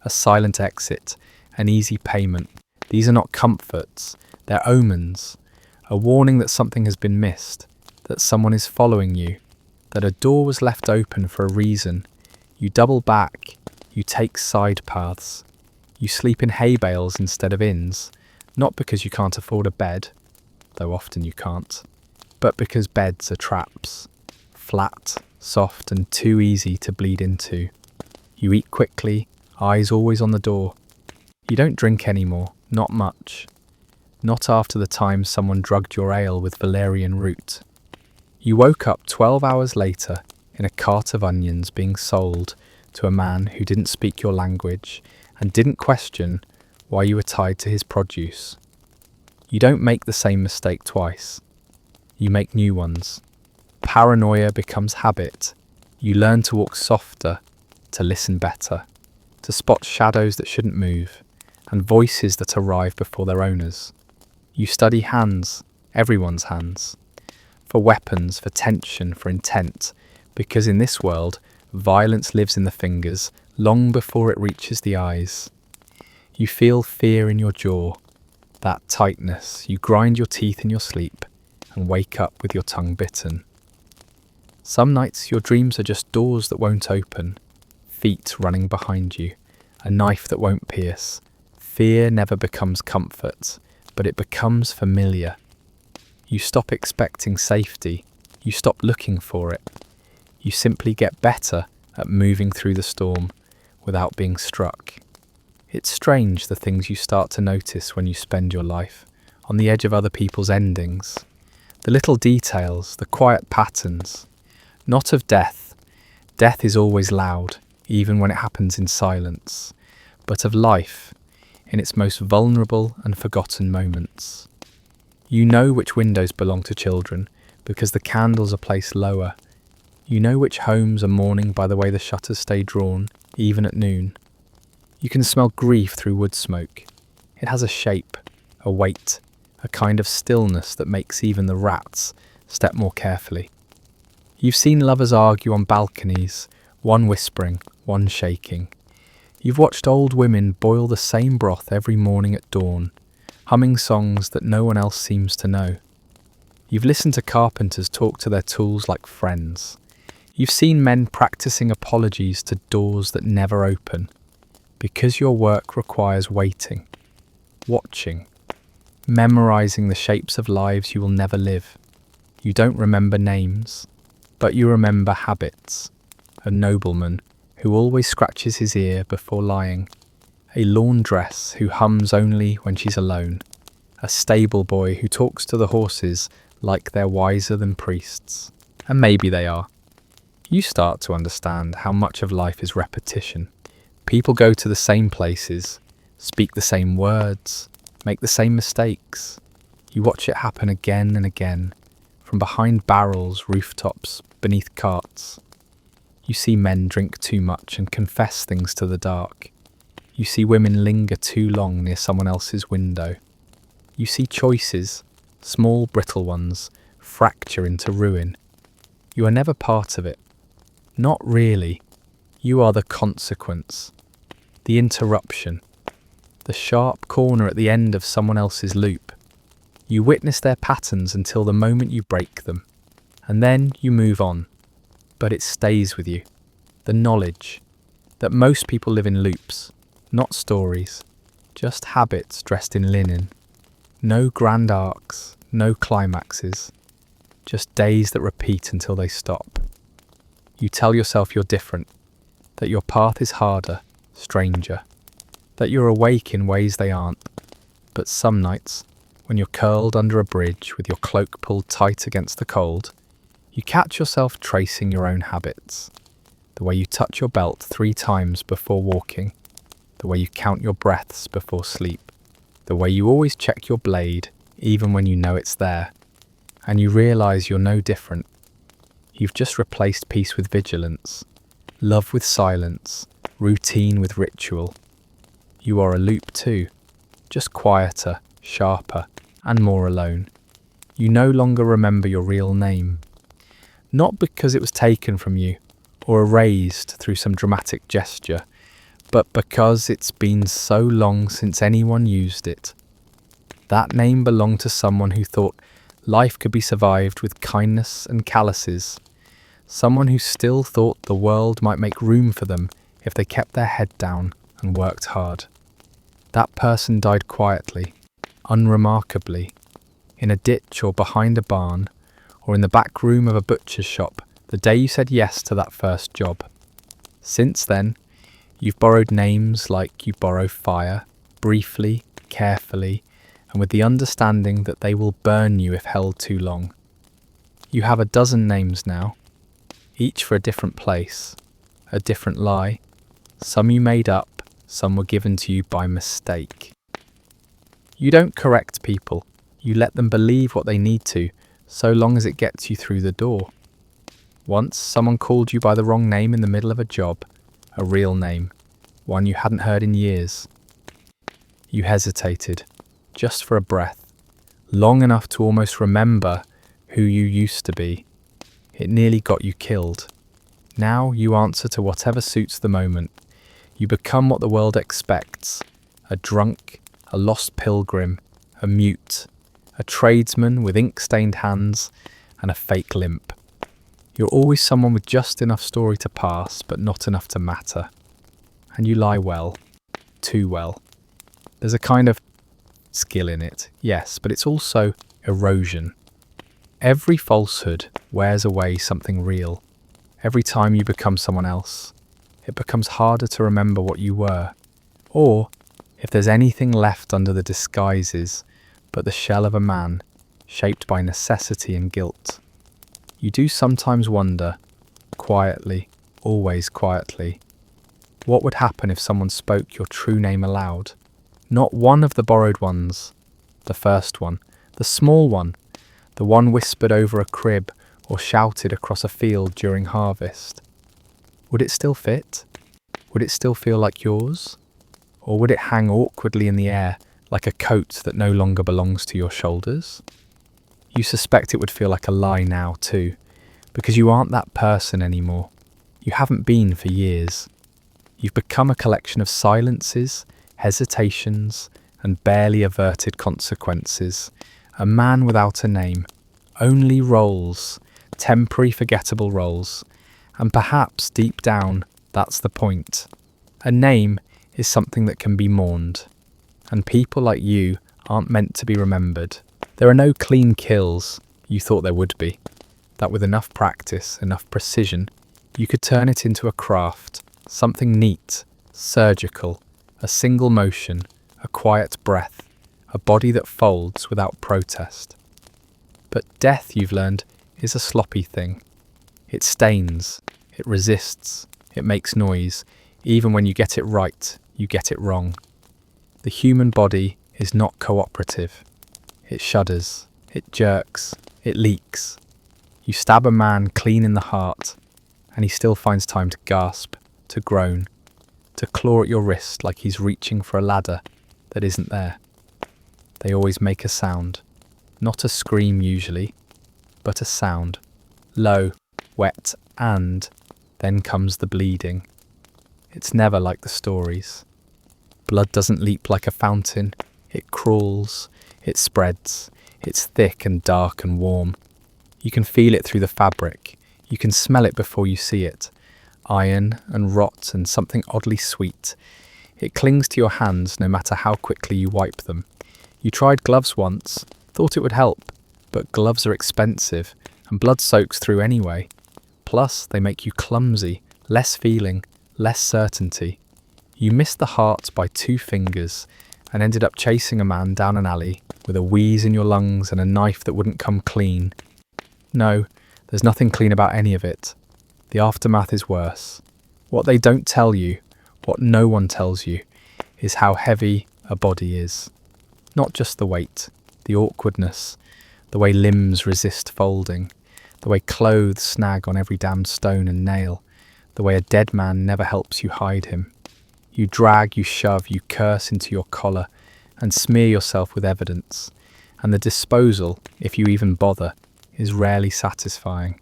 a silent exit, an easy payment. These are not comforts, they're omens, a warning that something has been missed, that someone is following you, that a door was left open for a reason. You double back, you take side paths, you sleep in hay bales instead of inns, not because you can't afford a bed, though often you can't, but because beds are traps, flat, soft and too easy to bleed into. You eat quickly, eyes always on the door. You don't drink anymore, not much. Not after the time someone drugged your ale with valerian root. You woke up 12 hours later in a cart of onions being sold to a man who didn't speak your language and didn't question why you were tied to his produce. You don't make the same mistake twice. You make new ones. Paranoia becomes habit. You learn to walk softer, to listen better, to spot shadows that shouldn't move, and voices that arrive before their owners. You study hands, everyone's hands, for weapons, for tension, for intent, because in this world, violence lives in the fingers long before it reaches the eyes. You feel fear in your jaw, that tightness. You grind your teeth in your sleep and wake up with your tongue bitten. Some nights your dreams are just doors that won't open, feet running behind you, a knife that won't pierce. Fear never becomes comfort, but it becomes familiar. You stop expecting safety, you stop looking for it. You simply get better at moving through the storm without being struck. It's strange the things you start to notice when you spend your life on the edge of other people's endings. The little details, the quiet patterns. Not of death. Death is always loud, even when it happens in silence. But of life, in its most vulnerable and forgotten moments. You know which windows belong to children because the candles are placed lower. You know which homes are mourning by the way the shutters stay drawn, even at noon. You can smell grief through wood smoke. It has a shape, a weight, a kind of stillness that makes even the rats step more carefully. You've seen lovers argue on balconies, one whispering, one shaking. You've watched old women boil the same broth every morning at dawn, humming songs that no one else seems to know. You've listened to carpenters talk to their tools like friends. You've seen men practicing apologies to doors that never open, because your work requires waiting, watching, memorizing the shapes of lives you will never live. You don't remember names, but you remember habits. A nobleman who always scratches his ear before lying. A laundress who hums only when she's alone. A stable boy who talks to the horses like they're wiser than priests. And maybe they are. You start to understand how much of life is repetition. People go to the same places, speak the same words, make the same mistakes. You watch it happen again and again, from behind barrels, rooftops, beneath carts. You see men drink too much and confess things to the dark. You see women linger too long near someone else's window. You see choices, small brittle ones, fracture into ruin. You are never part of it. Not really. You are the consequence, the interruption, the sharp corner at the end of someone else's loop. You witness their patterns until the moment you break them, and then you move on. But it stays with you. The knowledge that most people live in loops, not stories, just habits dressed in linen. No grand arcs, no climaxes, just days that repeat until they stop. You tell yourself you're different, that your path is harder, stranger, that you're awake in ways they aren't. But some nights, when you're curled under a bridge with your cloak pulled tight against the cold, you catch yourself tracing your own habits. The way you touch your belt 3 times before walking, the way you count your breaths before sleep, the way you always check your blade even when you know it's there, and you realise you're no different. You've just replaced peace with vigilance, love with silence, routine with ritual. You are a loop too, just quieter, sharper, and more alone. You no longer remember your real name. Not because it was taken from you or erased through some dramatic gesture, but because it's been so long since anyone used it. That name belonged to someone who thought life could be survived with kindness and calluses, someone who still thought the world might make room for them if they kept their head down and worked hard. That person died quietly, unremarkably, in a ditch or behind a barn, or in the back room of a butcher's shop the day you said yes to that first job. Since then, you've borrowed names like you borrow fire, briefly, carefully, and with the understanding that they will burn you if held too long. You have a dozen names now, each for a different place, a different lie. Some you made up, some were given to you by mistake. You don't correct people, you let them believe what they need to, so long as it gets you through the door. Once, someone called you by the wrong name in the middle of a job, a real name, one you hadn't heard in years. You hesitated, just for a breath, long enough to almost remember who you used to be. It nearly got you killed. Now you answer to whatever suits the moment. You become what the world expects, a drunk, a lost pilgrim, a mute, a tradesman with ink-stained hands and a fake limp. You're always someone with just enough story to pass, but not enough to matter. And you lie well, too well. There's a kind of skill in it, yes, but it's also erosion. Every falsehood wears away something real. Every time you become someone else, it becomes harder to remember what you were, or if there's anything left under the disguises but the shell of a man, shaped by necessity and guilt. You do sometimes wonder, quietly, always quietly, what would happen if someone spoke your true name aloud? Not one of the borrowed ones, the first one, the small one, the one whispered over a crib or shouted across a field during harvest. Would it still fit? Would it still feel like yours? Or would it hang awkwardly in the air like a coat that no longer belongs to your shoulders? You suspect it would feel like a lie now too, because you aren't that person anymore. You haven't been for years. You've become a collection of silences, hesitations, and barely averted consequences. A man without a name, only roles, temporary forgettable roles. And perhaps deep down, that's the point. A name is something that can be mourned. And people like you aren't meant to be remembered. There are no clean kills, you thought there would be. That with enough practice, enough precision, you could turn it into a craft, something neat, surgical, a single motion, a quiet breath, a body that folds without protest. But death, you've learned, is a sloppy thing. It stains, it resists, it makes noise. Even when you get it right, you get it wrong. The human body is not cooperative. It shudders, it jerks, It leaks. You stab a man clean in the heart, and he still finds time to gasp, to groan, to claw at your wrist like he's reaching for a ladder that isn't there. They always make a sound. Not a scream usually, but a sound. Low, wet, and then comes the bleeding. It's never like the stories. Blood doesn't leap like a fountain. It crawls, it spreads, it's thick and dark and warm. You can feel it through the fabric. You can smell it before you see it. Iron and rot and something oddly sweet. It clings to your hands no matter how quickly you wipe them. You tried gloves once, thought it would help, but gloves are expensive and blood soaks through anyway. Plus, they make you clumsy, less feeling, less certainty. You missed the heart by 2 fingers and ended up chasing a man down an alley with a wheeze in your lungs and a knife that wouldn't come clean. No, there's nothing clean about any of it. The aftermath is worse. What they don't tell you, what no one tells you, is how heavy a body is. Not just the weight, the awkwardness, the way limbs resist folding, the way clothes snag on every damned stone and nail, the way a dead man never helps you hide him. You drag, you shove, you curse into your collar and smear yourself with evidence, and the disposal, if you even bother, is rarely satisfying.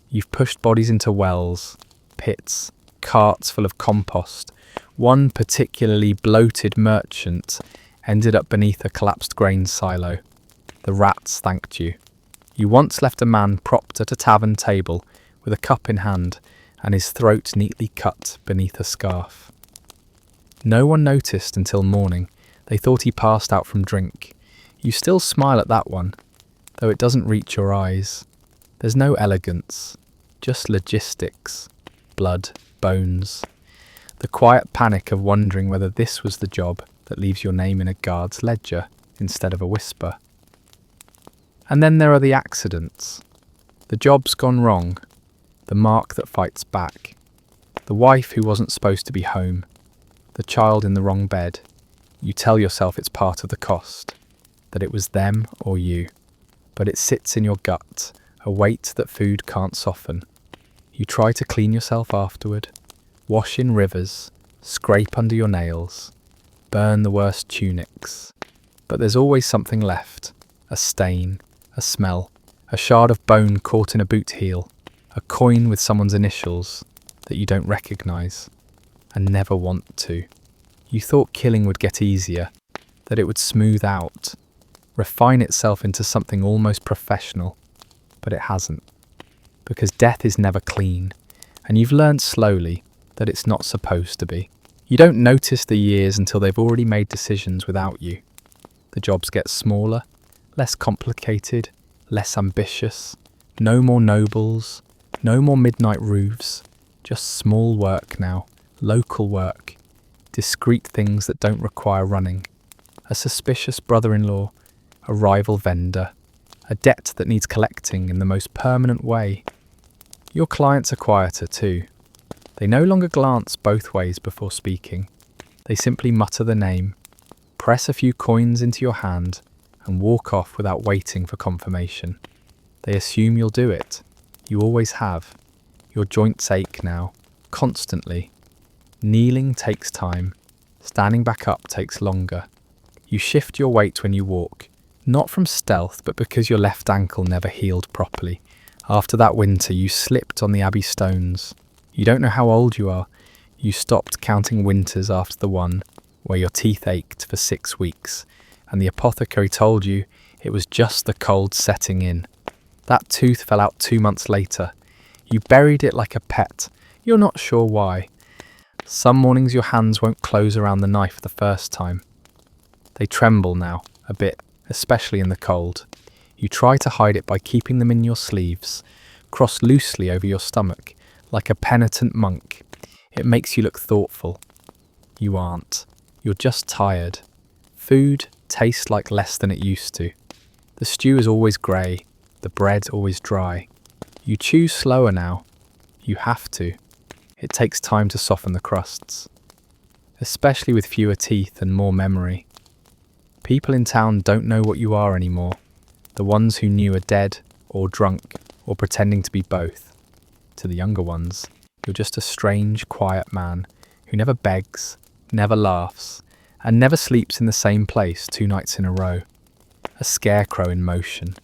You've pushed bodies into wells, pits, carts full of compost. One particularly bloated merchant ended up beneath a collapsed grain silo. The rats thanked you. You once left a man propped at a tavern table with a cup in hand and his throat neatly cut beneath a scarf. No one noticed until morning. They thought he passed out from drink. You still smile at that one, though it doesn't reach your eyes. There's no elegance, just logistics, blood, bones. The quiet panic of wondering whether this was the job that leaves your name in a guard's ledger instead of a whisper. And then there are the accidents. The job's gone wrong. The mark that fights back. The wife who wasn't supposed to be home. The child in the wrong bed. You tell yourself it's part of the cost, that it was them or you. But it sits in your gut, a weight that food can't soften. You try to clean yourself afterward, wash in rivers, scrape under your nails, burn the worst tunics. But there's always something left, a stain, a smell, a shard of bone caught in a boot heel, a coin with someone's initials that you don't recognise and never want to. You thought killing would get easier, that it would smooth out, refine itself into something almost professional, but it hasn't. Because death is never clean, and you've learned slowly that it's not supposed to be. You don't notice the years until they've already made decisions without you. The jobs get smaller, less complicated, less ambitious, no more nobles, no more midnight roofs, just small work now, local work, discreet things that don't require running, a suspicious brother-in-law, a rival vendor, a debt that needs collecting in the most permanent way. Your clients are quieter too. They no longer glance both ways before speaking. They simply mutter the name, press a few coins into your hand, and walk off without waiting for confirmation. They assume you'll do it. You always have. Your joints ache now, constantly. Kneeling takes time. Standing back up takes longer. You shift your weight when you walk, not from stealth, but because your left ankle never healed properly. After that winter, you slipped on the Abbey stones. You don't know how old you are. You stopped counting winters after the one where your teeth ached for 6 weeks, and the apothecary told you it was just the cold setting in. That tooth fell out 2 months later. You buried it like a pet. You're not sure why. Some mornings your hands won't close around the knife the first time. They tremble now, a bit, especially in the cold. You try to hide it by keeping them in your sleeves, crossed loosely over your stomach, like a penitent monk. It makes you look thoughtful. You aren't. You're just tired. Food tastes like less than it used to. The stew is always grey, the bread always dry. You chew slower now. You have to. It takes time to soften the crusts, especially with fewer teeth and more memory. People in town don't know what you are anymore. The ones who knew are dead, or drunk, or pretending to be both. To the younger ones, you're just a strange, quiet man who never begs, never laughs, and never sleeps in the same place 2 nights in a row. A scarecrow in motion,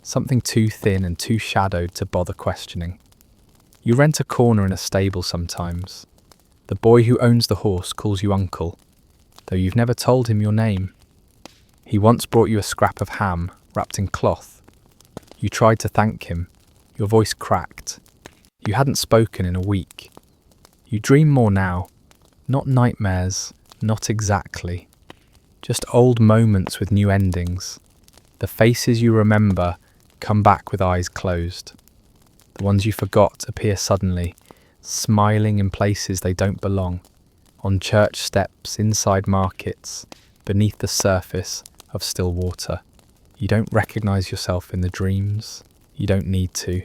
something too thin and too shadowed to bother questioning. You rent a corner in a stable sometimes. The boy who owns the horse calls you uncle, though you've never told him your name. He once brought you a scrap of ham wrapped in cloth. You tried to thank him. Your voice cracked. You hadn't spoken in a week. You dream more now. Not nightmares, not exactly. Just old moments with new endings. The faces you remember come back with eyes closed. The ones you forgot appear suddenly, smiling in places they don't belong. On church steps, inside markets, beneath the surface of still water. You don't recognise yourself in the dreams. You don't need to.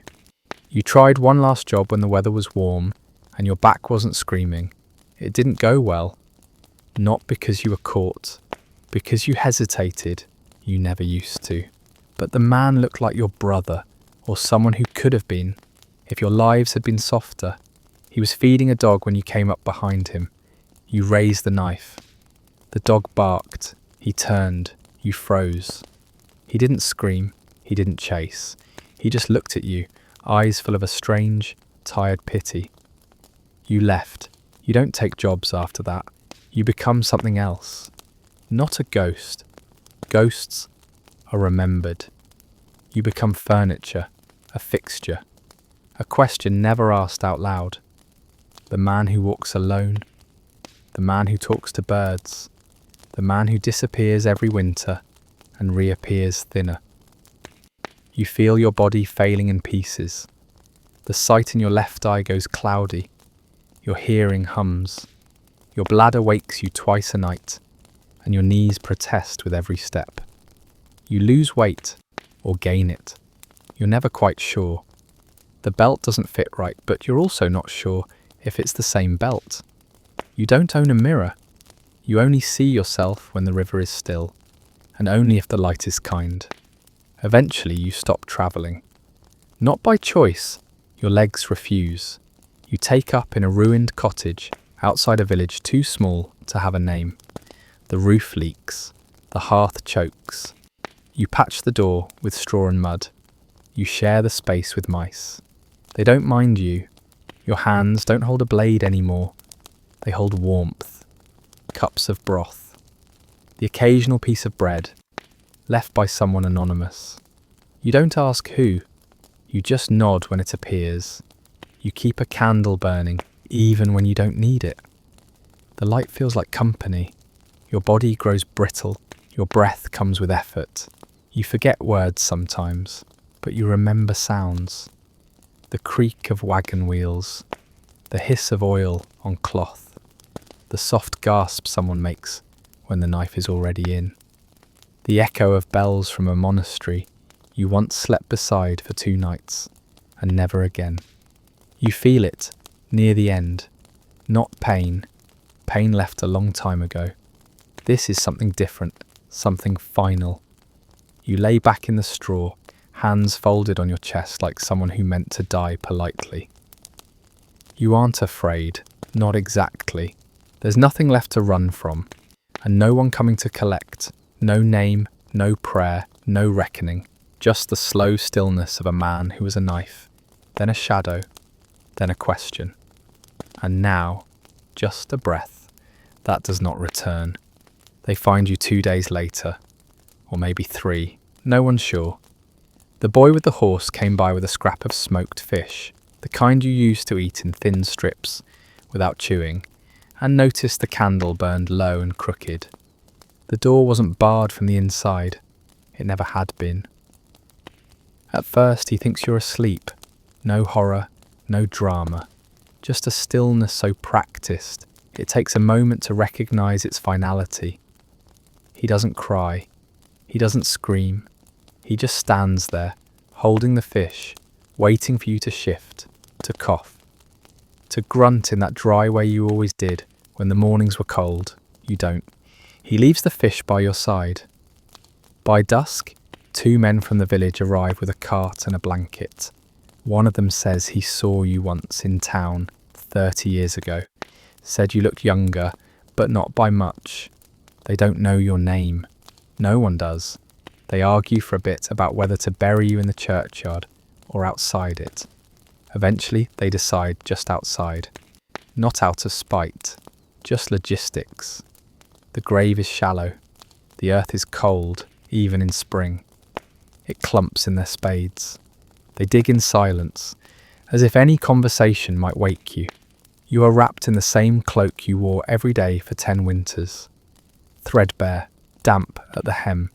You tried one last job when the weather was warm and your back wasn't screaming. It didn't go well. Not because you were caught. Because you hesitated. You never used to. But the man looked like your brother, or someone who could have been, if your lives had been softer. He was feeding a dog when you came up behind him. You raised the knife. The dog barked. He turned. You froze. He didn't scream. He didn't chase. He just looked at you, eyes full of a strange, tired pity. You left. You don't take jobs after that. You become something else. Not a ghost. Ghosts are remembered. You become furniture, a fixture, a question never asked out loud. The man who walks alone, the man who talks to birds, the man who disappears every winter and reappears thinner. You feel your body failing in pieces. The sight in your left eye goes cloudy. Your hearing hums. Your bladder wakes you twice a night, and your knees protest with every step. You lose weight or gain it. You're never quite sure. The belt doesn't fit right, but you're also not sure if it's the same belt. You don't own a mirror. You only see yourself when the river is still, and only if the light is kind. Eventually you stop travelling. Not by choice, your legs refuse. You take up in a ruined cottage outside a village too small to have a name. The roof leaks. The hearth chokes. You patch the door with straw and mud. You share the space with mice. They don't mind you. Your hands don't hold a blade anymore. They hold warmth. Cups of broth. The occasional piece of bread, left by someone anonymous. You don't ask who. You just nod when it appears. You keep a candle burning, even when you don't need it. The light feels like company. Your body grows brittle. Your breath comes with effort. You forget words sometimes, but you remember sounds. The creak of wagon wheels, the hiss of oil on cloth, the soft gasp someone makes when the knife is already in, the echo of bells from a monastery you once slept beside for 2 nights, and never again. You feel it, near the end. Not pain. Pain left a long time ago. This is something different, something final. You lay back in the straw, hands folded on your chest like someone who meant to die politely. You aren't afraid, not exactly. There's nothing left to run from, and no one coming to collect. No name, no prayer, no reckoning. Just the slow stillness of a man who was a knife, then a shadow, then a question. And now, just a breath that does not return. They find you 2 days later, or maybe 3, no one's sure. The boy with the horse came by with a scrap of smoked fish, the kind you used to eat in thin strips without chewing, and noticed the candle burned low and crooked. The door wasn't barred from the inside. It never had been. At first he thinks you're asleep. No horror, no drama. Just a stillness so practiced, it takes a moment to recognise its finality. He doesn't cry. He doesn't scream. He just stands there, holding the fish, waiting for you to shift, to cough, to grunt in that dry way you always did when the mornings were cold. You don't. He leaves the fish by your side. By dusk, 2 men from the village arrive with a cart and a blanket. One of them says he saw you once in town 30 years ago. Said you looked younger, but not by much. They don't know your name. No one does. They argue for a bit about whether to bury you in the churchyard or outside it. Eventually, they decide just outside. Not out of spite, just logistics. The grave is shallow. The earth is cold, even in spring. It clumps in their spades. They dig in silence, as if any conversation might wake you. You are wrapped in the same cloak you wore every day for 10 winters. Threadbare, damp at the hem.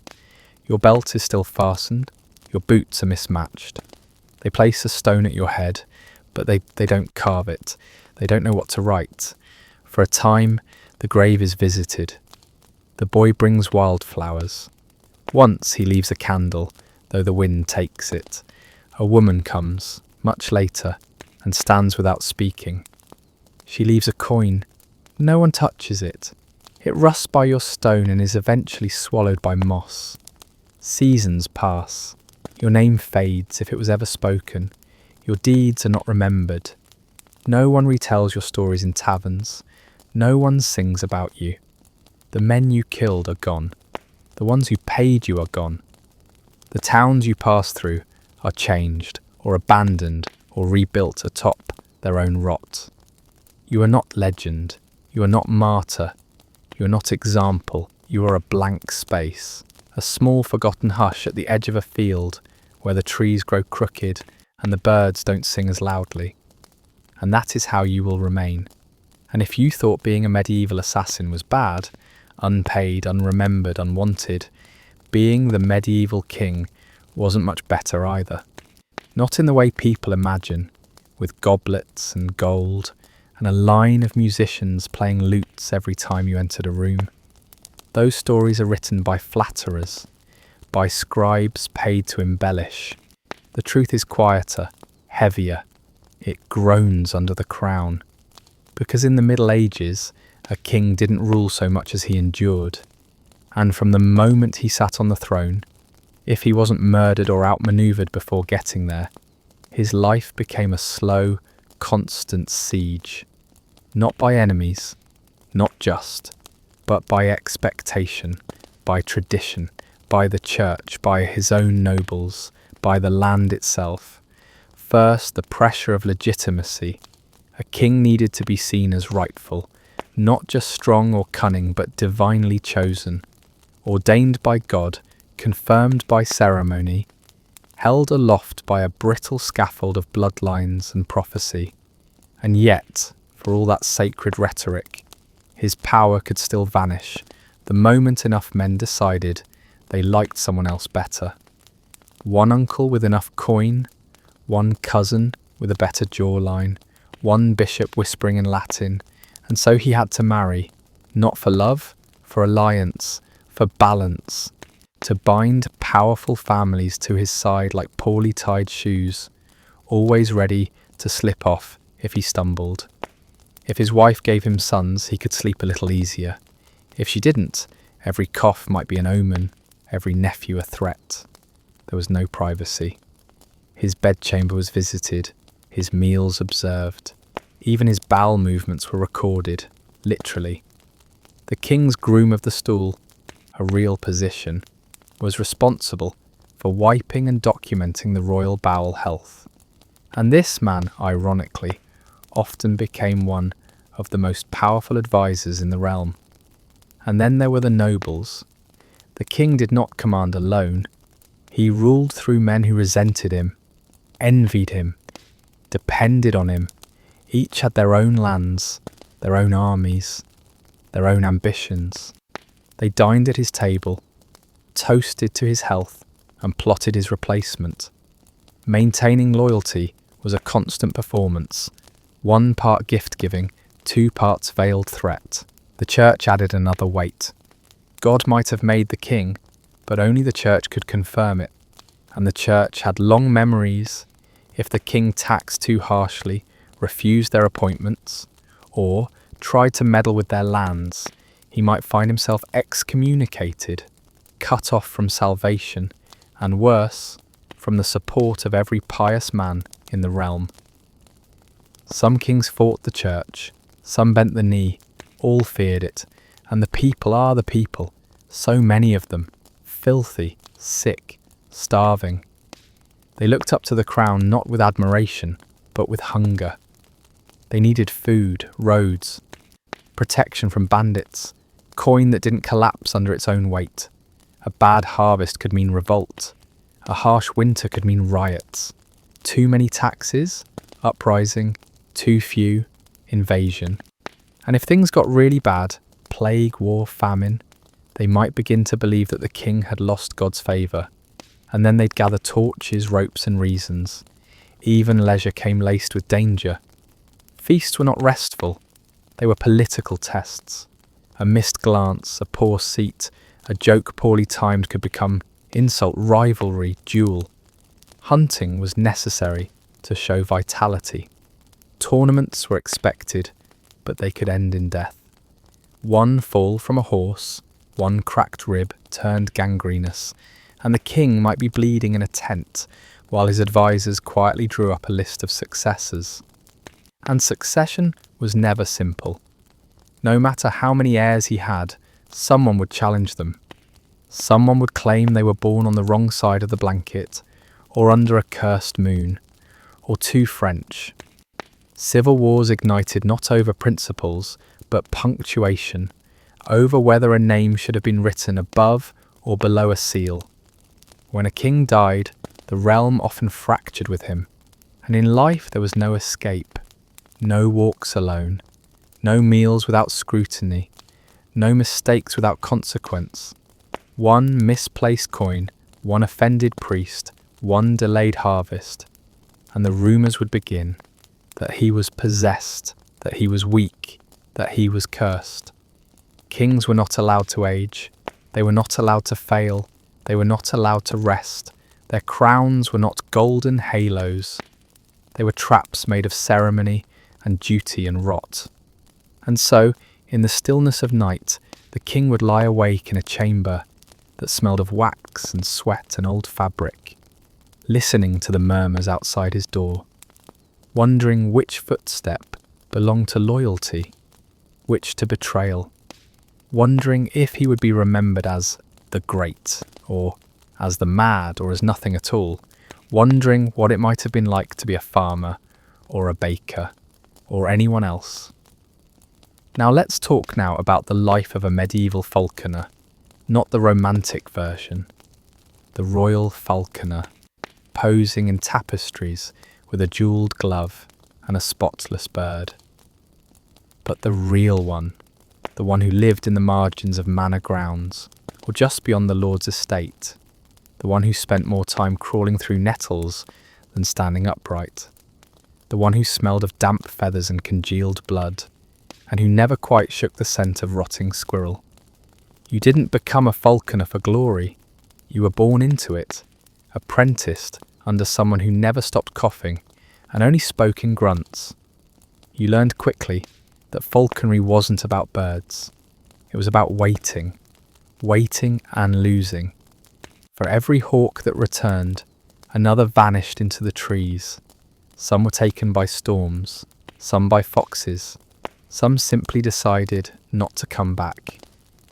Your belt is still fastened, your boots are mismatched. They place a stone at your head, but they don't carve it. They don't know what to write. For a time, the grave is visited. The boy brings wildflowers. Once he leaves a candle, though the wind takes it. A woman comes, much later, and stands without speaking. She leaves a coin. No one touches it. It rusts by your stone and is eventually swallowed by moss. Seasons pass. Your name fades if it was ever spoken. Your deeds are not remembered. No one retells your stories in taverns. No one sings about you. The men you killed are gone. The ones who paid you are gone. The towns you passed through are changed or abandoned or rebuilt atop their own rot. You are not legend. You are not martyr. You are not example. You are a blank space. A small forgotten hush at the edge of a field where the trees grow crooked and the birds don't sing as loudly. And that is how you will remain. And if you thought being a medieval assassin was bad, unpaid, unremembered, unwanted, being the medieval king wasn't much better either. Not in the way people imagine, with goblets and gold and a line of musicians playing lutes every time you entered a room. Those stories are written by flatterers, by scribes paid to embellish. The truth is quieter, heavier. It groans under the crown. Because in the Middle Ages, a king didn't rule so much as he endured. And from the moment he sat on the throne, if he wasn't murdered or outmaneuvered before getting there, his life became a slow, constant siege. Not by enemies, not just, but by expectation, by tradition, by the church, by his own nobles, by the land itself. First, the pressure of legitimacy. A king needed to be seen as rightful, not just strong or cunning, but divinely chosen, ordained by God, confirmed by ceremony, held aloft by a brittle scaffold of bloodlines and prophecy. And yet, for all that sacred rhetoric, his power could still vanish the moment enough men decided they liked someone else better. One uncle with enough coin, one cousin with a better jawline, one bishop whispering in Latin, and so he had to marry, not for love, for alliance, for balance, to bind powerful families to his side like poorly tied shoes, always ready to slip off if he stumbled. If his wife gave him sons, he could sleep a little easier. If she didn't, every cough might be an omen, every nephew a threat. There was no privacy. His bedchamber was visited, his meals observed. Even his bowel movements were recorded, literally. The king's groom of the stool, a real position, was responsible for wiping and documenting the royal bowel health. And this man, ironically, often became one of the most powerful advisors in the realm. And then there were the nobles. The king did not command alone. He ruled through men who resented him, envied him, depended on him. Each had their own lands, their own armies, their own ambitions. They dined at his table, toasted to his health, and plotted his replacement. Maintaining loyalty was a constant performance, 1 part gift-giving, 2 parts veiled threat. The church added another weight. God might have made the king, but only the church could confirm it. And the church had long memories. If the king taxed too harshly, refused their appointments, or tried to meddle with their lands, he might find himself excommunicated, cut off from salvation, and worse, from the support of every pious man in the realm. Some kings fought the church, some bent the knee, all feared it, and the people are the people, so many of them, filthy, sick, starving. They looked up to the crown not with admiration, but with hunger. They needed food, roads, protection from bandits, coin that didn't collapse under its own weight. A bad harvest could mean revolt. A harsh winter could mean riots. Too many taxes, uprising. Too few, invasion. And if things got really bad, plague, war, famine, they might begin to believe that the king had lost God's favour. And then they'd gather torches, ropes and reasons. Even leisure came laced with danger. Feasts were not restful. They were political tests. A missed glance, a poor seat, a joke poorly timed could become insult, rivalry, duel. Hunting was necessary to show vitality. Tournaments were expected, but they could end in death. One fall from a horse, one cracked rib turned gangrenous, and the king might be bleeding in a tent while his advisors quietly drew up a list of successors. And succession was never simple. No matter how many heirs he had, someone would challenge them. Someone would claim they were born on the wrong side of the blanket, or under a cursed moon, or too French. Civil wars ignited not over principles, but punctuation, over whether a name should have been written above or below a seal. When a king died, the realm often fractured with him, and in life there was no escape, no walks alone, no meals without scrutiny, no mistakes without consequence. One misplaced coin, one offended priest, one delayed harvest, and the rumours would begin that he was possessed, that he was weak, that he was cursed. Kings were not allowed to age, they were not allowed to fail, they were not allowed to rest. Their crowns were not golden halos. They were traps made of ceremony and duty and rot. And so, in the stillness of night, the king would lie awake in a chamber that smelled of wax and sweat and old fabric, listening to the murmurs outside his door, wondering which footstep belonged to loyalty, which to betrayal, wondering if he would be remembered as the great, or as the mad, or as nothing at all, wondering what it might have been like to be a farmer, or a baker, or anyone else. Now let's talk now about the life of a medieval falconer, not the romantic version, the royal falconer, posing in tapestries with a jewelled glove and a spotless bird. But the real one, the one who lived in the margins of manor grounds, or just beyond the lord's estate, the one who spent more time crawling through nettles than standing upright, the one who smelled of damp feathers and congealed blood, and who never quite shook the scent of rotting squirrel. You didn't become a falconer for glory, you were born into it, apprenticed under someone who never stopped coughing and only spoke in grunts. You learned quickly that falconry wasn't about birds, it was about waiting and losing. For every hawk that returned, another vanished into the trees. Some were taken by storms, some by foxes, some simply decided not to come back.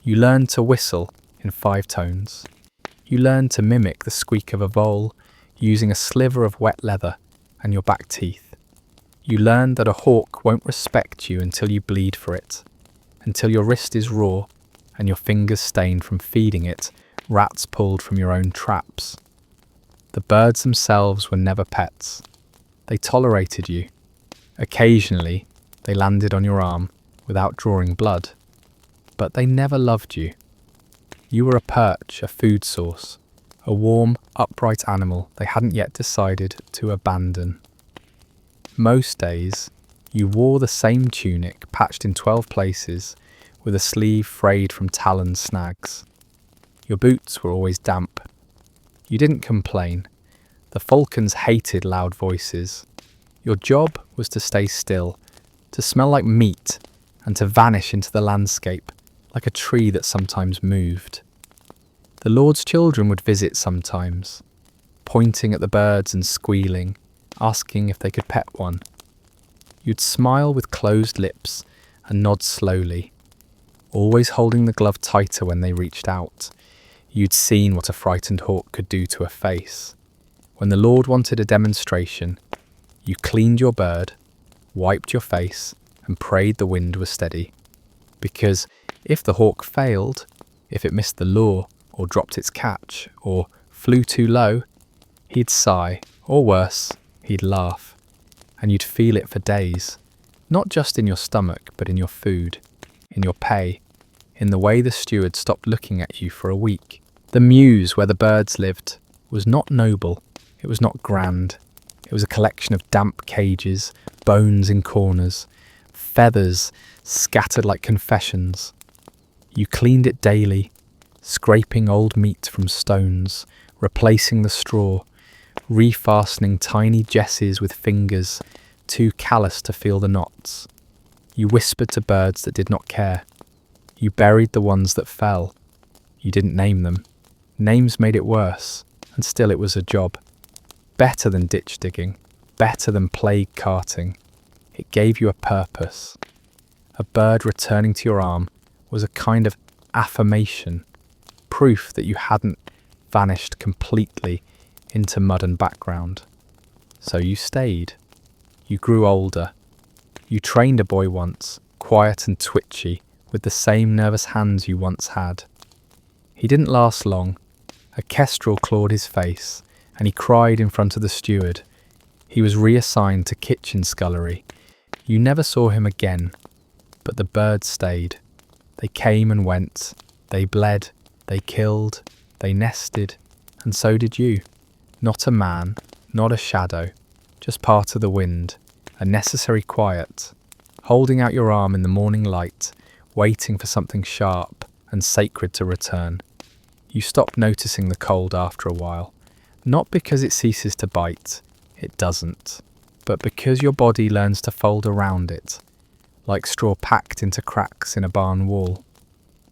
You learned to whistle in 5 tones. You learned to mimic the squeak of a vole using a sliver of wet leather and your back teeth. You learned that a hawk won't respect you until you bleed for it, until your wrist is raw and your fingers stained from feeding it rats pulled from your own traps. The birds themselves were never pets. They tolerated you. Occasionally, they landed on your arm without drawing blood. But they never loved you. You were a perch, a food source, a warm, upright animal they hadn't yet decided to abandon. Most days, you wore the same tunic patched in 12 places with a sleeve frayed from talon snags. Your boots were always damp. You didn't complain. The falcons hated loud voices. Your job was to stay still, to smell like meat, and to vanish into the landscape like a tree that sometimes moved. The Lord's children would visit sometimes, pointing at the birds and squealing, asking if they could pet one. You'd smile with closed lips and nod slowly, always holding the glove tighter when they reached out. You'd seen what a frightened hawk could do to a face. When the Lord wanted a demonstration, you cleaned your bird, wiped your face, and prayed the wind was steady. Because if the hawk failed, if it missed the lure, or dropped its catch, or flew too low, he'd sigh, or worse, he'd laugh. And you'd feel it for days, not just in your stomach, but in your food, in your pay, in the way the steward stopped looking at you for a week. The mews where the birds lived was not noble, it was not grand. It was a collection of damp cages, bones in corners, feathers scattered like confessions. You cleaned it daily, scraping old meat from stones, replacing the straw, refastening tiny jesses with fingers too callous to feel the knots. You whispered to birds that did not care. You buried the ones that fell. You didn't name them. Names made it worse, and still it was a job. Better than ditch digging, better than plague carting. It gave you a purpose. A bird returning to your arm was a kind of affirmation, proof that you hadn't vanished completely into mud and background. So you stayed. You grew older. You trained a boy once, quiet and twitchy, with the same nervous hands you once had. He didn't last long. A kestrel clawed his face, and he cried in front of the steward. He was reassigned to kitchen scullery. You never saw him again, but the birds stayed. They came and went. They bled. They killed. They nested. And so did you. Not a man, not a shadow, just part of the wind, a necessary quiet, holding out your arm in the morning light, waiting for something sharp and sacred to return. You stop noticing the cold after a while, not because it ceases to bite, it doesn't, but because your body learns to fold around it, like straw packed into cracks in a barn wall.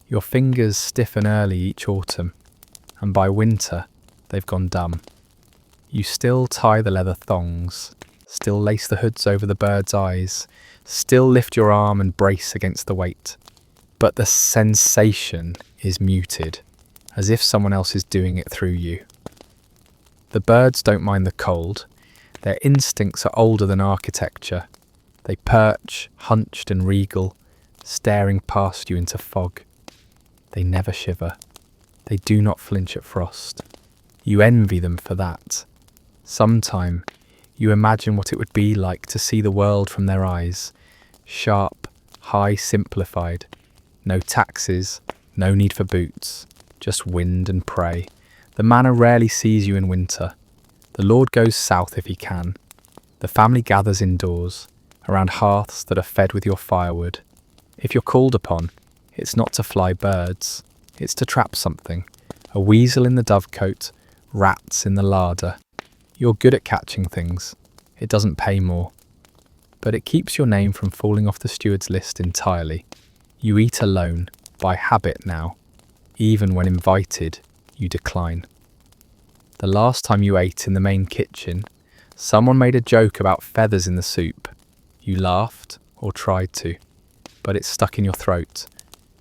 Your fingers stiffen early each autumn, and by winter they've gone dumb. You still tie the leather thongs, still lace the hoods over the bird's eyes, still lift your arm and brace against the weight. But the sensation is muted, as if someone else is doing it through you. The birds don't mind the cold. Their instincts are older than architecture. They perch, hunched and regal, staring past you into fog. They never shiver. They do not flinch at frost. You envy them for that. Sometime, you imagine what it would be like to see the world from their eyes, sharp, high simplified, no taxes, no need for boots, just wind and prey. The manor rarely sees you in winter. The Lord goes south if he can. The family gathers indoors, around hearths that are fed with your firewood. If you're called upon, it's not to fly birds, it's to trap something. A weasel in the dovecote, rats in the larder. You're good at catching things. It doesn't pay more. But it keeps your name from falling off the steward's list entirely. You eat alone, by habit now. Even when invited, you decline. The last time you ate in the main kitchen, someone made a joke about feathers in the soup. You laughed, or tried to, but it stuck in your throat.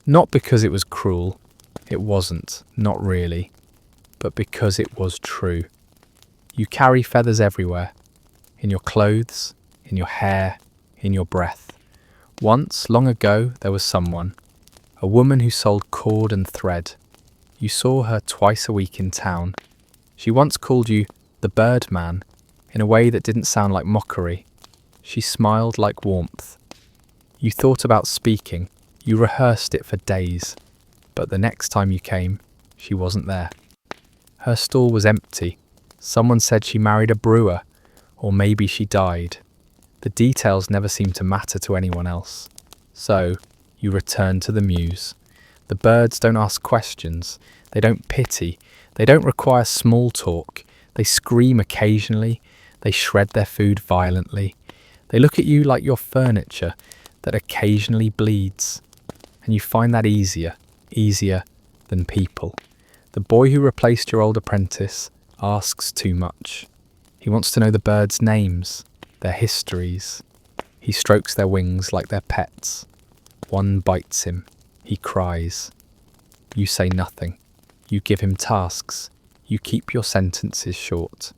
Not because it was cruel. It wasn't, not really. But because it was true. You carry feathers everywhere, in your clothes, in your hair, in your breath. Once, long ago, there was someone, a woman who sold cord and thread. You saw her twice a week in town. She once called you the Birdman, in a way that didn't sound like mockery. She smiled like warmth. You thought about speaking, you rehearsed it for days, but the next time you came, she wasn't there. Her stall was empty. Someone said she married a brewer, or maybe she died. The details never seemed to matter to anyone else. So, you return to the mews. The birds don't ask questions. They don't pity. They don't require small talk. They scream occasionally. They shred their food violently. They look at you like you're furniture that occasionally bleeds. And you find that easier than people. The boy who replaced your old apprentice asks too much. He wants to know the birds' names, their histories. He strokes their wings like their pets. One bites him. He cries. You say nothing. You give him tasks. You keep your sentences short.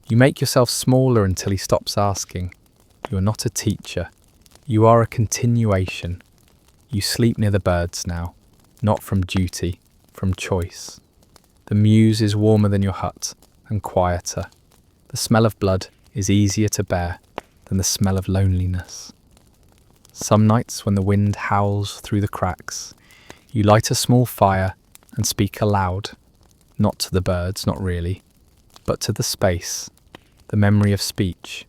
You make yourself smaller until he stops asking. You are not a teacher. You are a continuation. You sleep near the birds now, not from duty, from choice. The mews is warmer than your hut and quieter. The smell of blood is easier to bear than the smell of loneliness. Some nights when the wind howls through the cracks, you light a small fire and speak aloud, not to the birds, not really, but to the space, the memory of speech.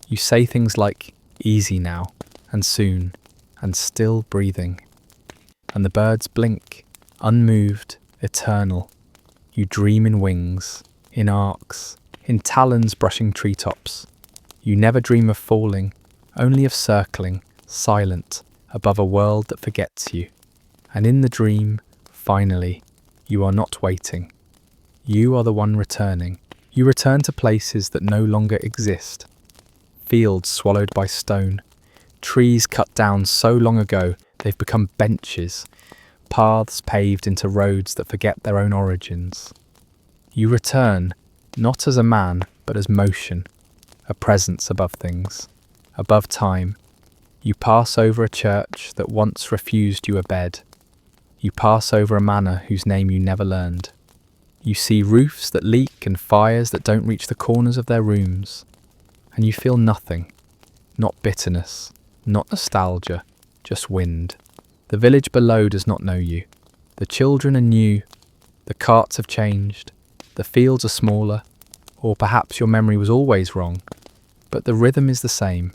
You say things like, easy now, and soon, and still breathing. And the birds blink, unmoved, eternal. You dream in wings, in arcs, in talons brushing treetops. You never dream of falling, only of circling, silent, above a world that forgets you. And in the dream, finally, you are not waiting. You are the one returning. You return to places that no longer exist. Fields swallowed by stone. Trees cut down so long ago they've become benches. Paths paved into roads that forget their own origins. You return, not as a man, but as motion, a presence above things, above time. You pass over a church that once refused you a bed. You pass over a manor whose name you never learned. You see roofs that leak and fires that don't reach the corners of their rooms. And you feel nothing, not bitterness, not nostalgia, just wind. The village below does not know you. The children are new. The carts have changed. The fields are smaller. Or perhaps your memory was always wrong. But the rhythm is the same.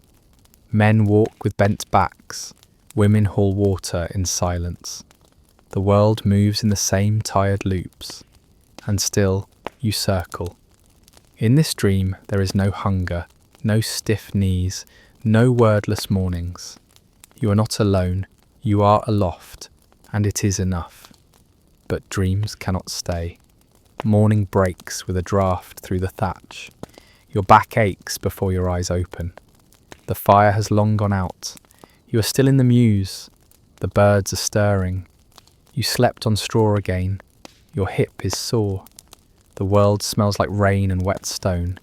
Men walk with bent backs. Women haul water in silence. The world moves in the same tired loops. And still, you circle. In this dream, there is no hunger, no stiff knees, no wordless mornings. You are not alone, you are aloft, and it is enough. But dreams cannot stay. Morning breaks with a draught through the thatch. Your back aches before your eyes open. The fire has long gone out. You are still in the mews. The birds are stirring. You slept on straw again. Your hip is sore. The world smells like rain and wet stone.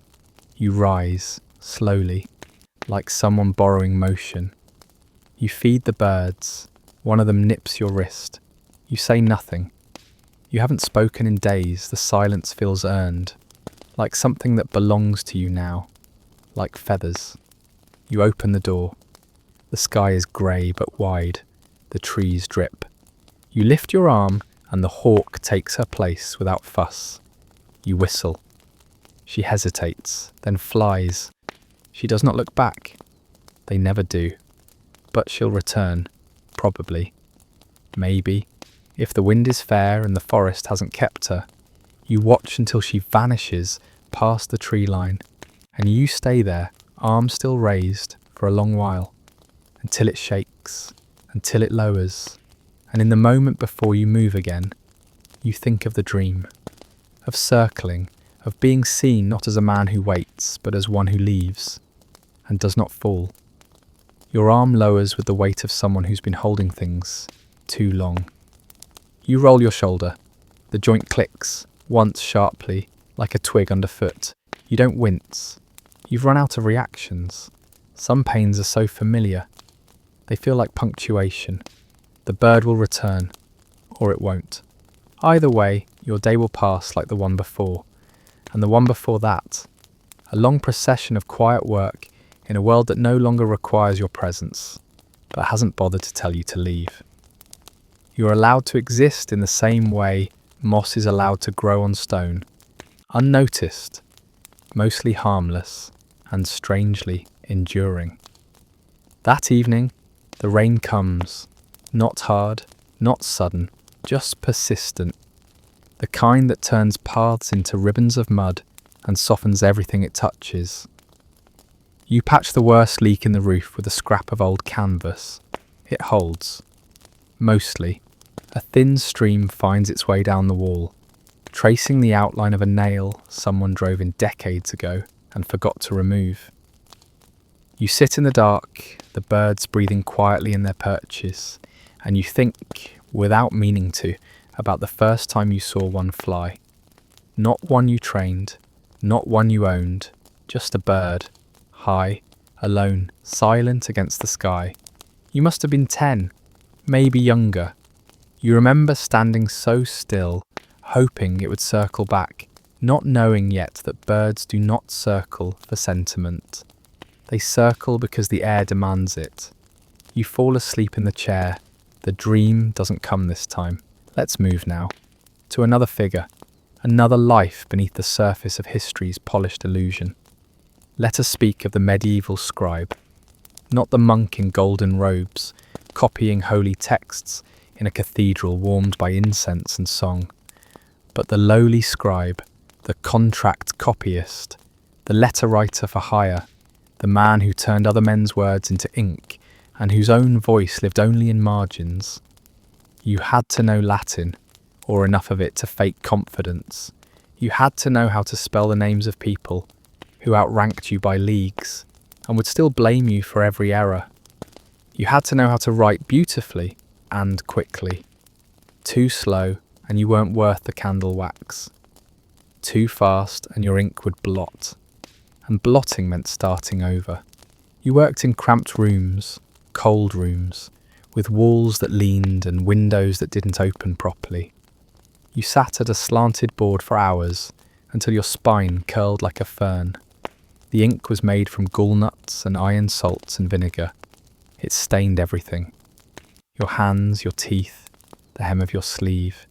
You rise, slowly, like someone borrowing motion. You feed the birds. One of them nips your wrist. You say nothing. You haven't spoken in days. The silence feels earned, like something that belongs to you now, like feathers. You open the door. The sky is grey but wide. The trees drip. You lift your arm and the hawk takes her place without fuss. You whistle. She hesitates, then flies. She does not look back. They never do. But she'll return, probably. Maybe, if the wind is fair and the forest hasn't kept her. You watch until she vanishes past the tree line, and you stay there, arm still raised, for a long while, until it shakes, until it lowers. And in the moment before you move again, you think of the dream, of circling, of being seen not as a man who waits, but as one who leaves, and does not fall. Your arm lowers with the weight of someone who's been holding things too long. You roll your shoulder. The joint clicks, once sharply, like a twig underfoot. You don't wince. You've run out of reactions. Some pains are so familiar. They feel like punctuation. The bird will return, or it won't. Either way, your day will pass like the one before, and the one before that. A long procession of quiet work in a world that no longer requires your presence, but hasn't bothered to tell you to leave. You are allowed to exist in the same way moss is allowed to grow on stone, unnoticed, mostly harmless, and strangely enduring. That evening, the rain comes. Not hard, not sudden, just persistent. The kind that turns paths into ribbons of mud and softens everything it touches. You patch the worst leak in the roof with a scrap of old canvas. It holds. Mostly. A thin stream finds its way down the wall. tracing the outline of a nail someone drove in decades ago and forgot to remove. You sit in the dark, the birds breathing quietly in their perches, and you think, without meaning to, about the first time you saw one fly. Not one you trained, not one you owned, just a bird, high, alone, silent against the sky. You must have been 10, maybe younger. You remember standing so still, hoping it would circle back, not knowing yet that birds do not circle for sentiment. They circle because the air demands it. You fall asleep in the chair. The dream doesn't come this time. Let's move now. To another figure, another life beneath the surface of history's polished illusion. Let us speak of the medieval scribe, not the monk in golden robes, copying holy texts in a cathedral warmed by incense and song, but the lowly scribe, the contract copyist, the letter writer for hire, the man who turned other men's words into ink and whose own voice lived only in margins. You had to know Latin, or enough of it to fake confidence. You had to know how to spell the names of people who outranked you by leagues and would still blame you for every error. You had to know how to write beautifully and quickly. Too slow and you weren't worth the candle wax. Too fast and your ink would blot. And blotting meant starting over. You worked in cramped rooms, cold rooms, with walls that leaned and windows that didn't open properly. You sat at a slanted board for hours until your spine curled like a fern. The ink was made from gallnuts and iron salts and vinegar. It stained everything. Your hands, your teeth, the hem of your sleeve.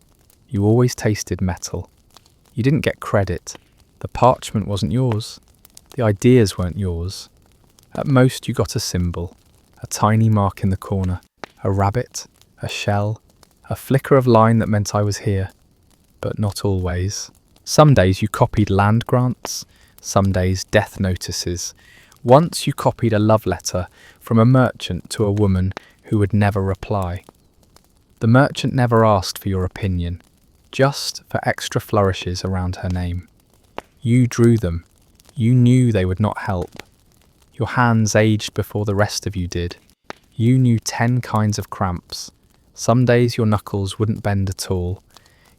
You always tasted metal. You didn't get credit. The parchment wasn't yours. The ideas weren't yours. At most you got a symbol, a tiny mark in the corner, a rabbit, a shell, a flicker of line that meant I was here. But not always. Some days you copied land grants, some days death notices. Once you copied a love letter from a merchant to a woman who would never reply. The merchant never asked for your opinion, just for extra flourishes around her name. You drew them. You knew they would not help. Your hands aged before the rest of you did. You knew 10 kinds of cramps. Some days your knuckles wouldn't bend at all.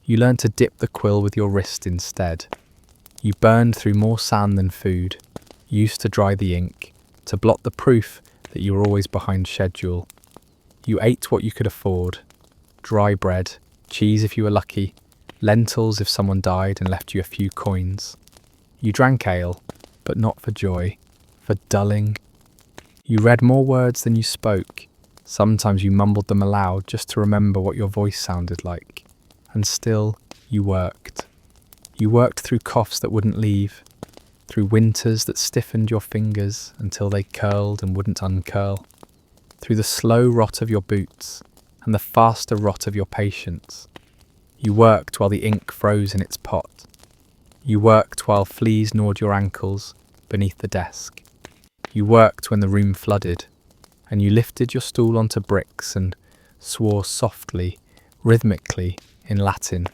You learned to dip the quill with your wrist instead. You burned through more sand than food, used to dry the ink, to blot the proof that you were always behind schedule. You ate what you could afford. Dry bread, cheese if you were lucky, lentils if someone died and left you a few coins. You drank ale, but not for joy, for dulling. You read more words than you spoke. Sometimes you mumbled them aloud just to remember what your voice sounded like. And still, you worked. You worked through coughs that wouldn't leave, through winters that stiffened your fingers until they curled and wouldn't uncurl, through the slow rot of your boots and the faster rot of your patience. You worked while the ink froze in its pot. You worked while fleas gnawed your ankles beneath the desk. You worked when the room flooded, and you lifted your stool onto bricks and swore softly, rhythmically, in Latin.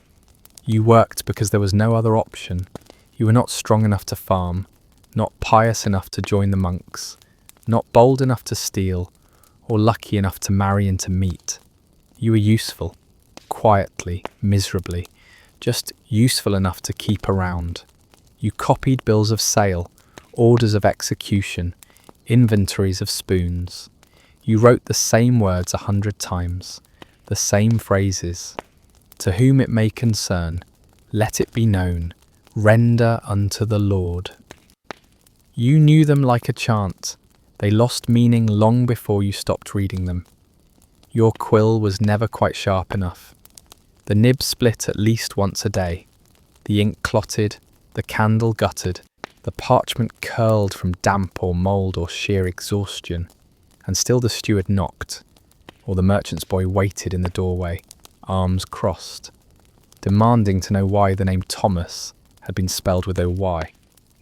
You worked because there was no other option. You were not strong enough to farm, not pious enough to join the monks, not bold enough to steal, or lucky enough to marry into meat. You were useful, quietly, miserably, just useful enough to keep around. You copied bills of sale, orders of execution, inventories of spoons. You wrote the same words 100 times, the same phrases. To whom it may concern, let it be known, render unto the Lord. You knew them like a chant. They lost meaning long before you stopped reading them. Your quill was never quite sharp enough. The nib split at least once a day. The ink clotted, the candle guttered, the parchment curled from damp or mould or sheer exhaustion. And still the steward knocked, or the merchant's boy waited in the doorway, arms crossed, demanding to know why the name Thomas had been spelled with a Y.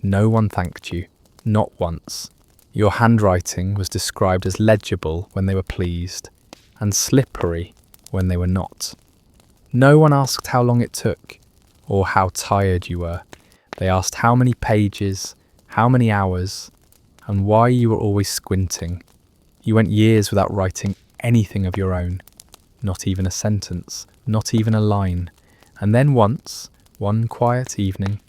No one thanked you, not once. Your handwriting was described as legible when they were pleased, and slippery when they were not. No one asked how long it took, or how tired you were. They asked how many pages, how many hours, and why you were always squinting. You went years without writing anything of your own, not even a sentence, not even a line. And then once, one quiet evening,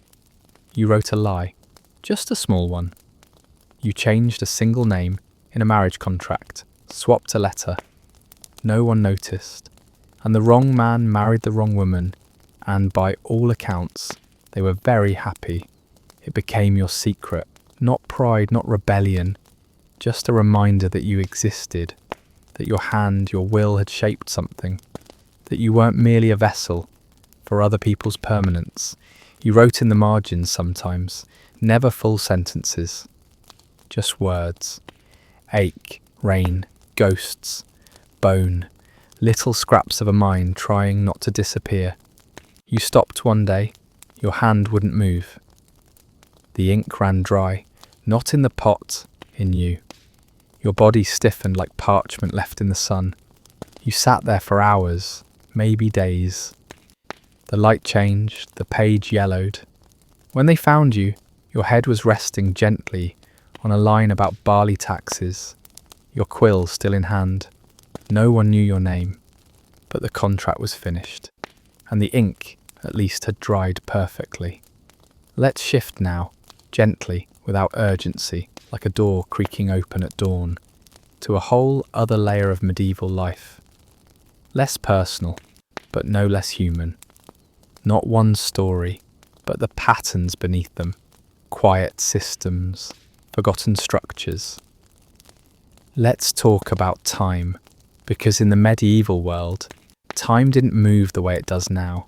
you wrote a lie, just a small one. You changed a single name in a marriage contract, swapped a letter. No one noticed, and the wrong man married the wrong woman, and by all accounts, they were very happy. It became your secret, not pride, not rebellion, just a reminder that you existed, that your hand, your will had shaped something, that you weren't merely a vessel for other people's permanence. You wrote in the margins sometimes, never full sentences, just words. Ache, rain, ghosts, bone, little scraps of a mind trying not to disappear. You stopped one day, your hand wouldn't move. The ink ran dry, not in the pot, in you. Your body stiffened like parchment left in the sun. You sat there for hours, maybe days. The light changed, the page yellowed. When they found you, your head was resting gently on a line about barley taxes, your quill still in hand. No one knew your name, but the contract was finished, and the ink at least had dried perfectly. Let's shift now, gently, without urgency, like a door creaking open at dawn, to a whole other layer of medieval life. Less personal, but no less human. Not one story, but the patterns beneath them, quiet systems, forgotten structures. Let's talk about time, because in the medieval world, time didn't move the way it does now.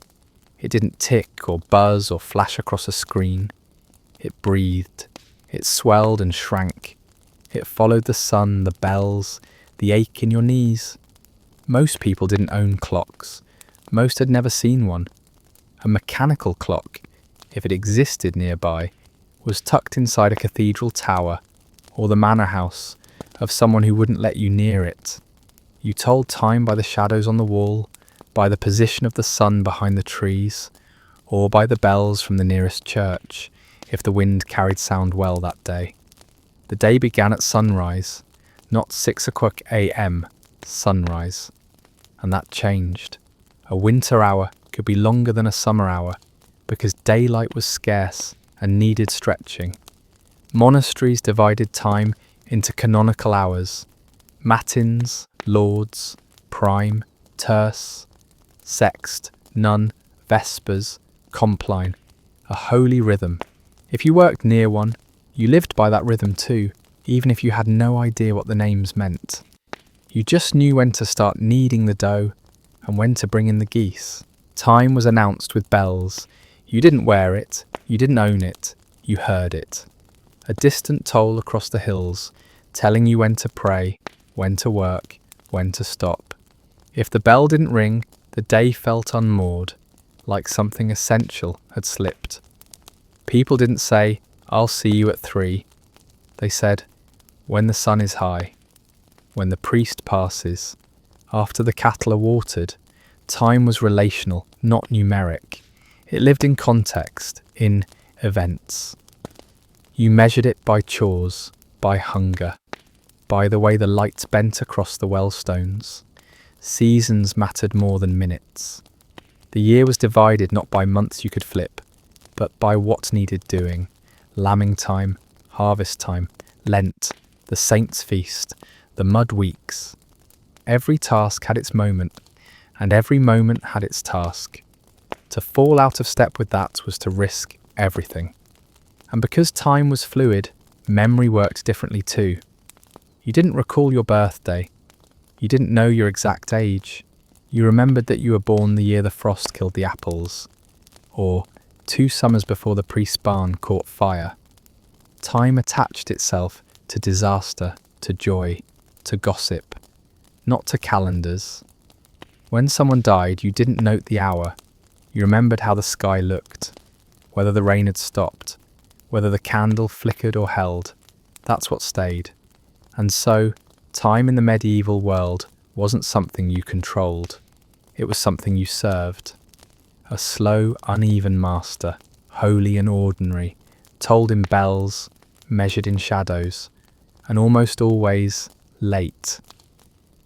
It didn't tick or buzz or flash across a screen. It breathed, it swelled and shrank. It followed the sun, the bells, the ache in your knees. Most people didn't own clocks. Most had never seen one. A mechanical clock, if it existed nearby, was tucked inside a cathedral tower or the manor house of someone who wouldn't let you near it. You told time by the shadows on the wall, by the position of the sun behind the trees, or by the bells from the nearest church, if the wind carried sound well that day. The day began at sunrise, not 6 o'clock a.m., sunrise. And that changed. A winter hour could be longer than a summer hour, because daylight was scarce and needed stretching. Monasteries divided time into canonical hours, matins, lauds, prime, terce, sext, none, vespers, compline, a holy rhythm. If you worked near one, you lived by that rhythm too, even if you had no idea what the names meant. You just knew when to start kneading the dough and when to bring in the geese. Time was announced with bells. You didn't wear it, you didn't own it, you heard it. A distant toll across the hills, telling you when to pray, when to work, when to stop. If the bell didn't ring, the day felt unmoored, like something essential had slipped. People didn't say, "I'll see you at 3. They said, "When the sun is high." When the priest passes. After the cattle are watered. Time was relational, not numeric. It lived in context, in events. You measured it by chores, by hunger, by the way the lights bent across the well-stones. Seasons mattered more than minutes. The year was divided not by months you could flip, but by what needed doing. Lambing time, harvest time, Lent, the saints' feast, the mud weeks. Every task had its moment, and every moment had its task. To fall out of step with that was to risk everything. And because time was fluid, memory worked differently too. You didn't recall your birthday. You didn't know your exact age. You remembered that you were born the year the frost killed the apples, or 2 summers before the priest's barn caught fire. Time attached itself to disaster, to joy, to gossip, not to calendars. When someone died, you didn't note the hour. You remembered how the sky looked, whether the rain had stopped, whether the candle flickered or held. That's what stayed. And so, time in the medieval world wasn't something you controlled. It was something you served. a slow, uneven master, holy and ordinary, told in bells, measured in shadows, and almost always late.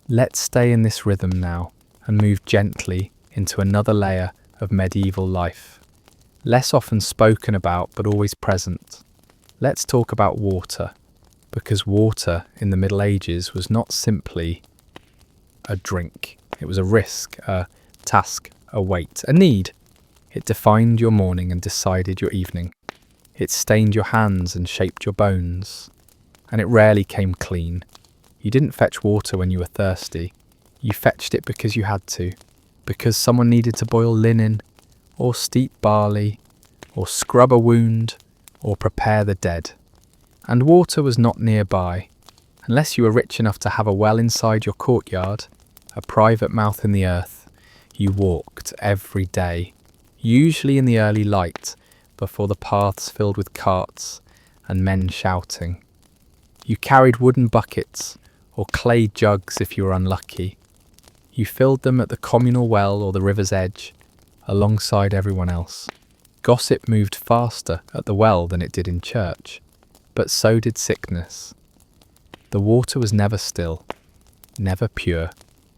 Let's stay in this rhythm now and move gently into another layer of medieval life. Less often spoken about but always present. Let's talk about water, because water in the Middle Ages was not simply a drink. It was a risk, a task, a weight, a need. It defined your morning and decided your evening. It stained your hands and shaped your bones. And it rarely came clean. You didn't fetch water when you were thirsty. You fetched it because you had to, because someone needed to boil linen, or steep barley, or scrub a wound, or prepare the dead. And water was not nearby. Unless you were rich enough to have a well inside your courtyard, a private mouth in the earth, you walked every day, usually in the early light, before the paths filled with carts and men shouting. You carried wooden buckets, or clay jugs if you were unlucky. You filled them at the communal well or the river's edge, alongside everyone else. Gossip moved faster at the well than it did in church, but so did sickness. The water was never still, never pure.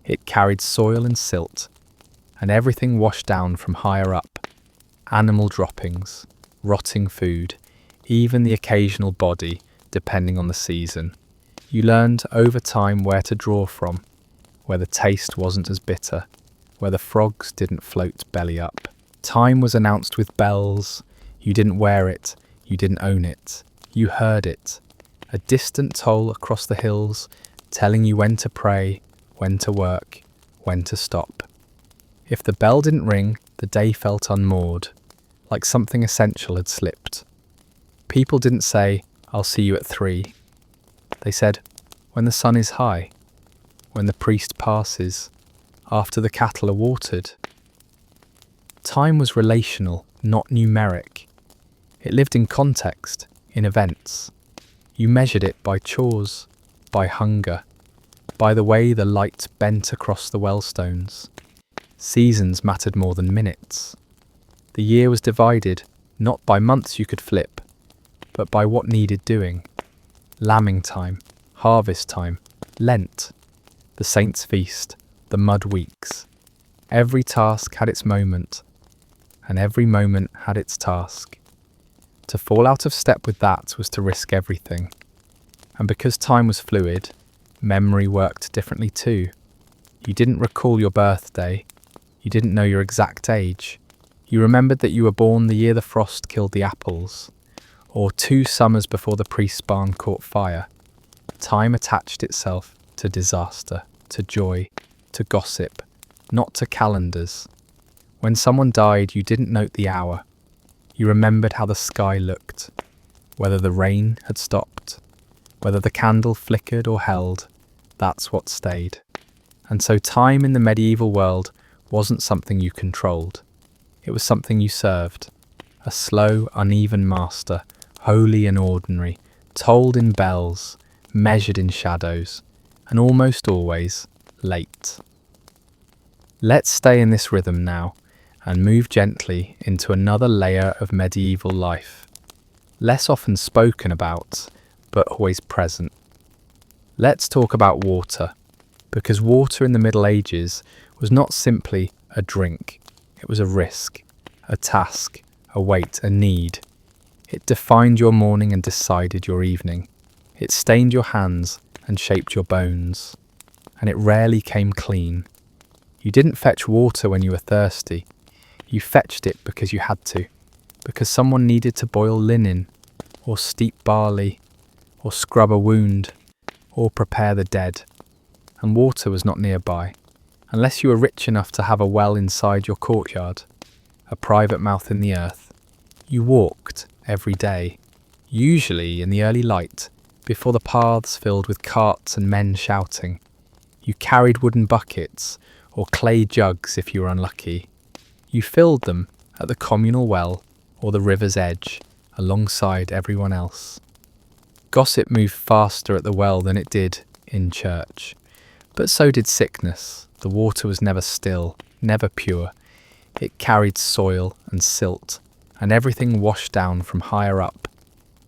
It carried soil and silt, and everything washed down from higher up. Animal droppings, rotting food, even the occasional body, depending on the season. You learned over time where to draw from, where the taste wasn't as bitter, where the frogs didn't float belly up. Time was announced with bells. You didn't wear it, you didn't own it. You heard it, a distant toll across the hills, telling you when to pray, when to work, when to stop. If the bell didn't ring, the day felt unmoored, like something essential had slipped. People didn't say, "I'll see you at 3. They said, "When the sun is high, when the priest passes, after the cattle are watered." Time was relational, not numeric. It lived in context, in events. You measured it by chores, by hunger, by the way the light bent across the wellstones. Seasons mattered more than minutes. The year was divided, not by months you could flip, but by what needed doing. Lambing time, harvest time, Lent, the saints' feast, the mud weeks. Every task had its moment, and every moment had its task. To fall out of step with that was to risk everything. And because time was fluid, memory worked differently too. You didn't recall your birthday. You didn't know your exact age. You remembered that you were born the year the frost killed the apples, or 2 summers before the priest's barn caught fire. Time attached itself to disaster, to joy, to gossip, not to calendars. When someone died, you didn't note the hour. You remembered how the sky looked, whether the rain had stopped, whether the candle flickered or held. That's what stayed. And so time in the medieval world wasn't something you controlled. It was something you served. A slow, uneven master, holy and ordinary, told in bells, measured in shadows, and almost always late. Let's stay in this rhythm now and move gently into another layer of medieval life. Less often spoken about, but always present. Let's talk about water, because water in the Middle Ages was not simply a drink. It was a risk, a task, a weight, a need. It defined your morning and decided your evening. It stained your hands and shaped your bones. And it rarely came clean. You didn't fetch water when you were thirsty. You fetched it because you had to, because someone needed to boil linen, or steep barley, or scrub a wound, or prepare the dead. And water was not nearby, unless you were rich enough to have a well inside your courtyard, a private mouth in the earth. You walked every day, usually in the early light, before the paths filled with carts and men shouting. You carried wooden buckets, or clay jugs if you were unlucky. You filled them at the communal well or the river's edge, alongside everyone else. Gossip moved faster at the well than it did in church. But so did sickness. The water was never still, never pure. It carried soil and silt, and everything washed down from higher up.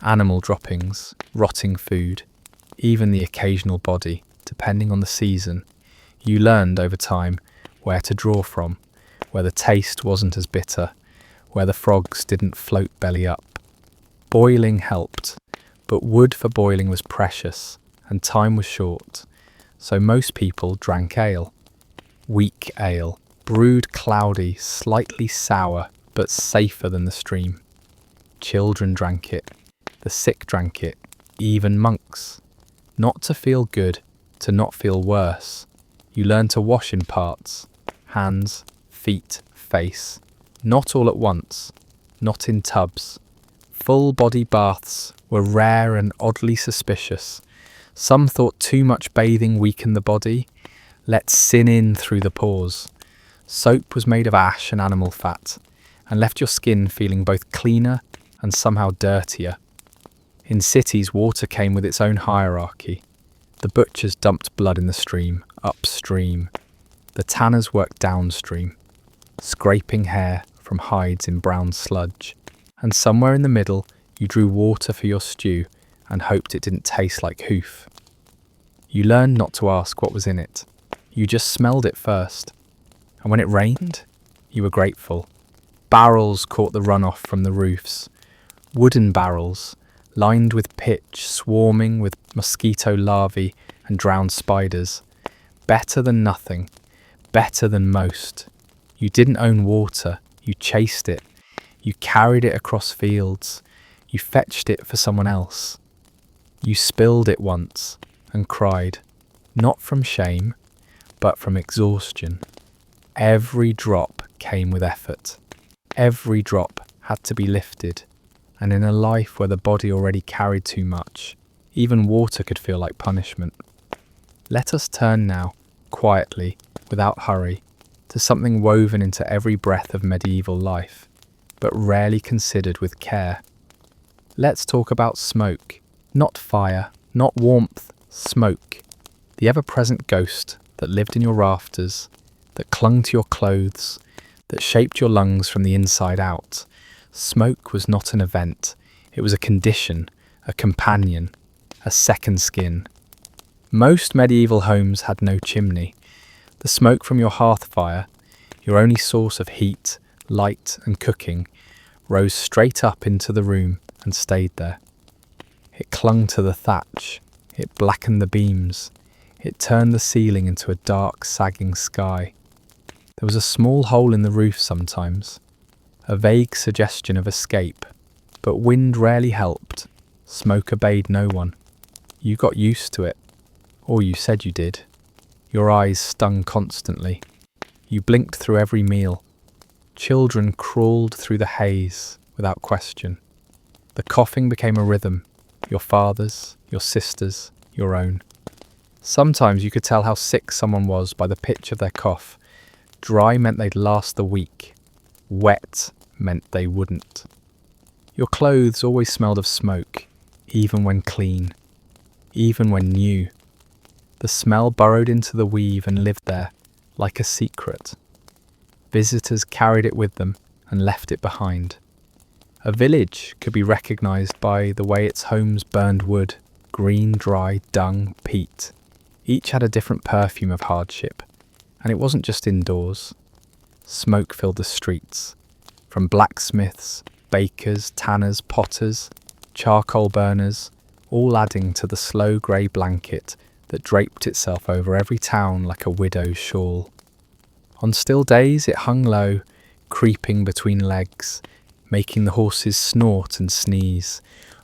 Animal droppings, rotting food, even the occasional body, depending on the season. You learned over time where to draw from, where the taste wasn't as bitter, where the frogs didn't float belly up. Boiling helped, but wood for boiling was precious, and time was short, so most people drank ale. Weak ale, brewed cloudy, slightly sour, but safer than the stream. Children drank it, the sick drank it, even monks. Not to feel good, to not feel worse. You learn to wash in parts, hands, feet, face, not all at once, not in tubs. Full body baths were rare and oddly suspicious. Some thought too much bathing weakened the body. Let sin in through the pores. Soap was made of ash and animal fat, and left your skin feeling both cleaner and somehow dirtier. In cities, water came with its own hierarchy. The butchers dumped blood in the stream, upstream. The tanners worked downstream, scraping hair from hides in brown sludge. And somewhere in the middle, you drew water for your stew and hoped it didn't taste like hoof. You learned not to ask what was in it. You just smelled it first. And when it rained, you were grateful. Barrels caught the runoff from the roofs. Wooden barrels, lined with pitch, swarming with mosquito larvae and drowned spiders. Better than nothing. Better than most. You didn't own water. You chased it. You carried it across fields. You fetched it for someone else. You spilled it once and cried, not from shame, but from exhaustion. Every drop came with effort. Every drop had to be lifted. And in a life where the body already carried too much, even water could feel like punishment. Let us turn now, quietly, without hurry, to something woven into every breath of medieval life, but rarely considered with care. Let's talk about smoke. Not fire, not warmth, smoke. The ever-present ghost that lived in your rafters, that clung to your clothes, that shaped your lungs from the inside out. Smoke was not an event. It was a condition, a companion, a second skin. Most medieval homes had no chimney. The smoke from your hearth fire, your only source of heat, light and cooking, rose straight up into the room and stayed there. It clung to the thatch, it blackened the beams, it turned the ceiling into a dark, sagging sky. There was a small hole in the roof sometimes, a vague suggestion of escape, but wind rarely helped, smoke obeyed no one. You got used to it, or you said you did. Your eyes stung constantly. You blinked through every meal. Children crawled through the haze without question. The coughing became a rhythm, your father's, your sister's, your own. Sometimes you could tell how sick someone was by the pitch of their cough. Dry meant they'd last the week. Wet meant they wouldn't. Your clothes always smelled of smoke, even when clean, even when new. The smell burrowed into the weave and lived there, like a secret. Visitors carried it with them and left it behind. A village could be recognised by the way its homes burned wood, green, dry, dung, peat. Each had a different perfume of hardship, and it wasn't just indoors. Smoke filled the streets, from blacksmiths, bakers, tanners, potters, charcoal burners, all adding to the slow grey blanket that draped itself over every town like a widow's shawl. On still days it hung low, creeping between legs, making the horses snort and sneeze.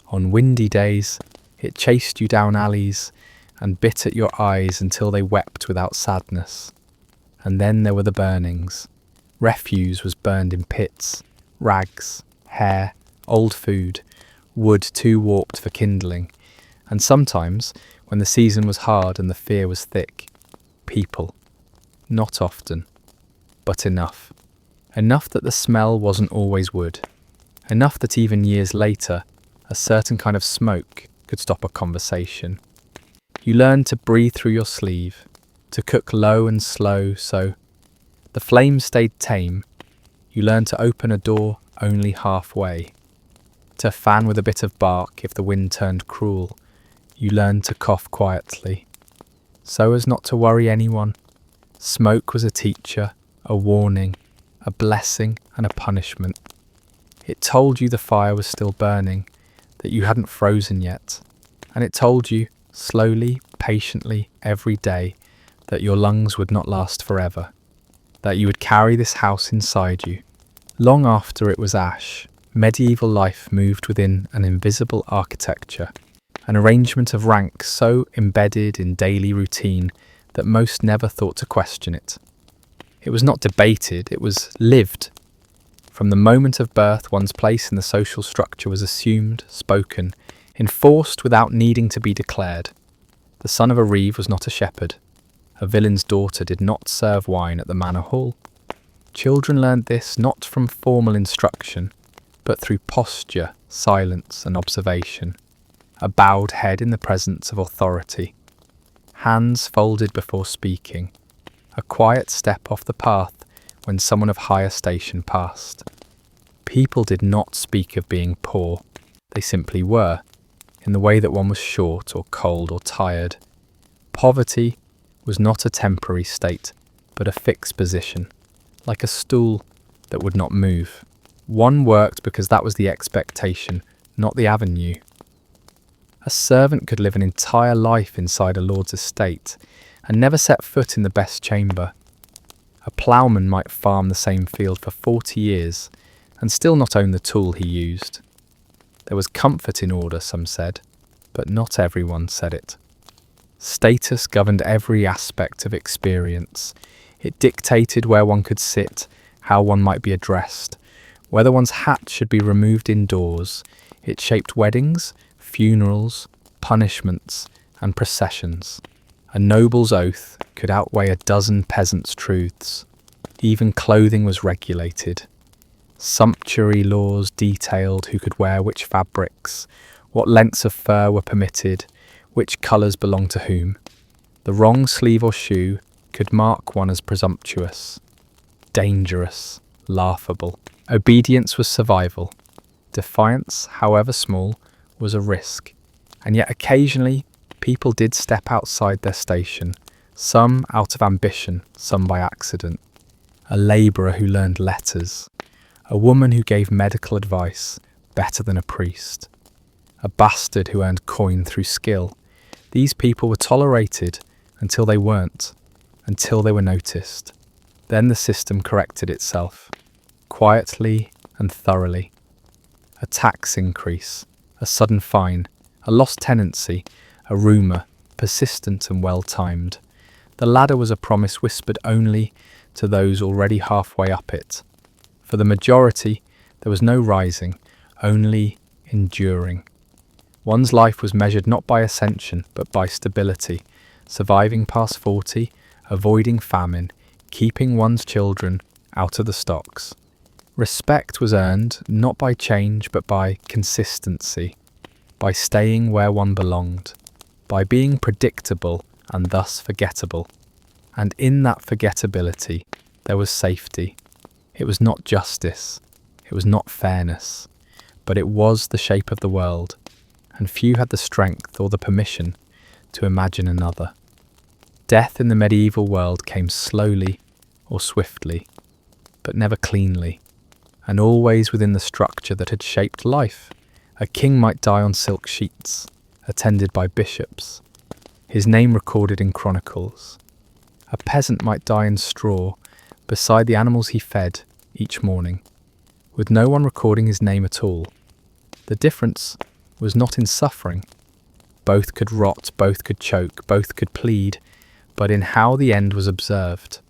On windy days it chased you down alleys and bit at your eyes until they wept without sadness. And then there were the burnings. Refuse was burned in pits, rags, hair, old food, wood too warped for kindling, and sometimes, when the season was hard and the fear was thick, people. Not often, but enough. Enough that the smell wasn't always wood. Enough that even years later, a certain kind of smoke could stop a conversation. You learned to breathe through your sleeve, to cook low and slow so the flame stayed tame, You learn to open a door only halfway, to fan with a bit of bark if the wind turned cruel. You learn to cough quietly, so as not to worry anyone. Smoke was a teacher, a warning, a blessing and a punishment. It told you the fire was still burning, that you hadn't frozen yet, and it told you, slowly, patiently, every day, that your lungs would not last forever, that you would carry this house inside you. Long after it was ash, medieval life moved within an invisible architecture, an arrangement of ranks so embedded in daily routine that most never thought to question it. It was not debated, it was lived. From the moment of birth, one's place in the social structure was assumed, spoken, enforced without needing to be declared. The son of a reeve was not a shepherd. A villain's daughter did not serve wine at the manor hall. Children learned this not from formal instruction, but through posture, silence and observation. A bowed head in the presence of authority. Hands folded before speaking. A quiet step off the path when someone of higher station passed. People did not speak of being poor. They simply were, in the way that one was short or cold or tired. Poverty was not a temporary state, but a fixed position, like a stool that would not move. One worked because that was the expectation, not the avenue. A servant could live an entire life inside a lord's estate and never set foot in the best chamber. A ploughman might farm the same field for 40 years and still not own the tool he used. There was comfort in order, some said, but not everyone said it. Status governed every aspect of experience. It dictated where one could sit, how one might be addressed, whether one's hat should be removed indoors. It shaped weddings, funerals, punishments, and processions. A noble's oath could outweigh a dozen peasants' truths. Even clothing was regulated. Sumptuary laws detailed who could wear which fabrics, what lengths of fur were permitted, which colours belonged to whom. The wrong sleeve or shoe could mark one as presumptuous, dangerous, laughable. Obedience was survival. Defiance, however small, was a risk. And yet occasionally people did step outside their station, some out of ambition, some by accident. A labourer who learned letters, a woman who gave medical advice better than a priest, a bastard who earned coin through skill. These people were tolerated until they weren't, until they were noticed. Then the system corrected itself, quietly and thoroughly. A tax increase, a sudden fine, a lost tenancy, a rumour, persistent and well-timed. The ladder was a promise whispered only to those already halfway up it. For the majority, there was no rising, only enduring. One's life was measured not by ascension, but by stability, surviving past 40, avoiding famine, keeping one's children out of the stocks. Respect was earned not by change, but by consistency, by staying where one belonged, by being predictable and thus forgettable. And in that forgettability, there was safety. It was not justice, it was not fairness, but it was the shape of the world, and few had the strength or the permission to imagine another. Death in the medieval world came slowly or swiftly, but never cleanly, and always within the structure that had shaped life. A king might die on silk sheets, attended by bishops, his name recorded in chronicles. A peasant might die in straw, beside the animals he fed each morning, with no one recording his name at all. The difference was not in suffering. Both could rot, both could choke, both could plead, but in how the end was observed.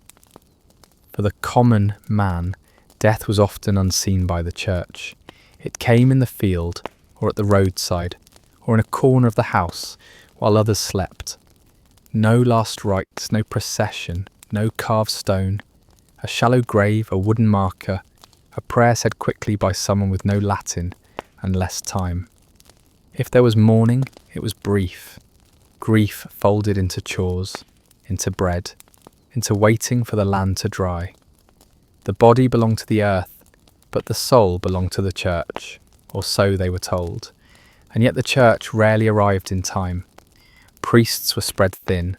For the common man, death was often unseen by the church. It came in the field, or at the roadside, or in a corner of the house, while others slept. No last rites, no procession, no carved stone, a shallow grave, a wooden marker, a prayer said quickly by someone with no Latin and less time. If there was mourning, it was brief. Grief folded into chores, into bread, into waiting for the land to dry. The body belonged to the earth, but the soul belonged to the church, or so they were told. And yet the church rarely arrived in time. Priests were spread thin,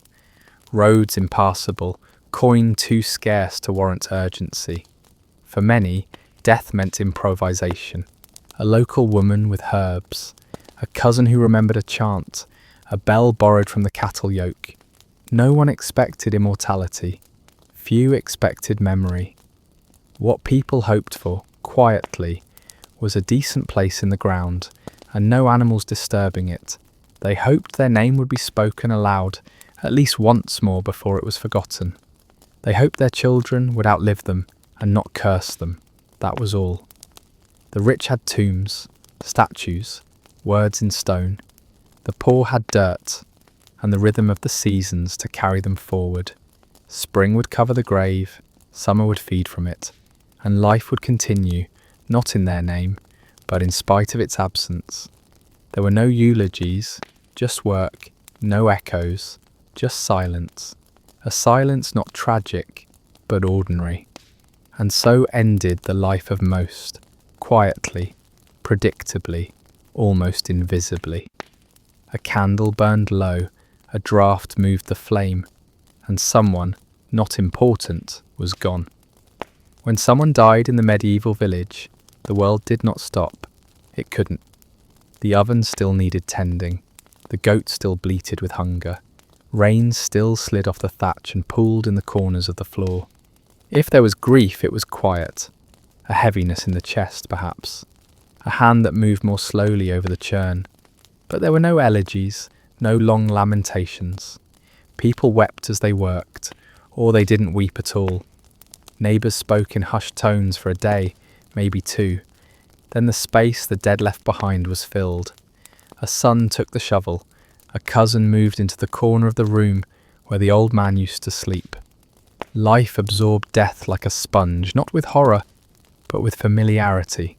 roads impassable, coin too scarce to warrant urgency. For many, death meant improvisation. A local woman with herbs, a cousin who remembered a chant, a bell borrowed from the cattle yoke. No one expected immortality. Few expected memory. What people hoped for, quietly, was a decent place in the ground, and no animals disturbing it. They hoped their name would be spoken aloud at least once more before it was forgotten. They hoped their children would outlive them and not curse them. That was all. The rich had tombs, statues, words in stone. The poor had dirt and the rhythm of the seasons to carry them forward. Spring would cover the grave, summer would feed from it, and life would continue, not in their name, but in spite of its absence. There were no eulogies, just work, no echoes, just silence. A silence not tragic, but ordinary. And so ended the life of most, quietly, predictably, almost invisibly. A candle burned low, a draught moved the flame, and someone, not important, was gone. When someone died in the medieval village, the world did not stop. It couldn't. The oven still needed tending. The goat still bleated with hunger. Rain still slid off the thatch and pooled in the corners of the floor. If there was grief, it was quiet. A heaviness in the chest, perhaps. A hand that moved more slowly over the churn. But there were no elegies, no long lamentations. People wept as they worked, or they didn't weep at all. Neighbours spoke in hushed tones for a day, maybe two. Then the space the dead left behind was filled. A son took the shovel. A cousin moved into the corner of the room where the old man used to sleep. Life absorbed death like a sponge, not with horror, but with familiarity.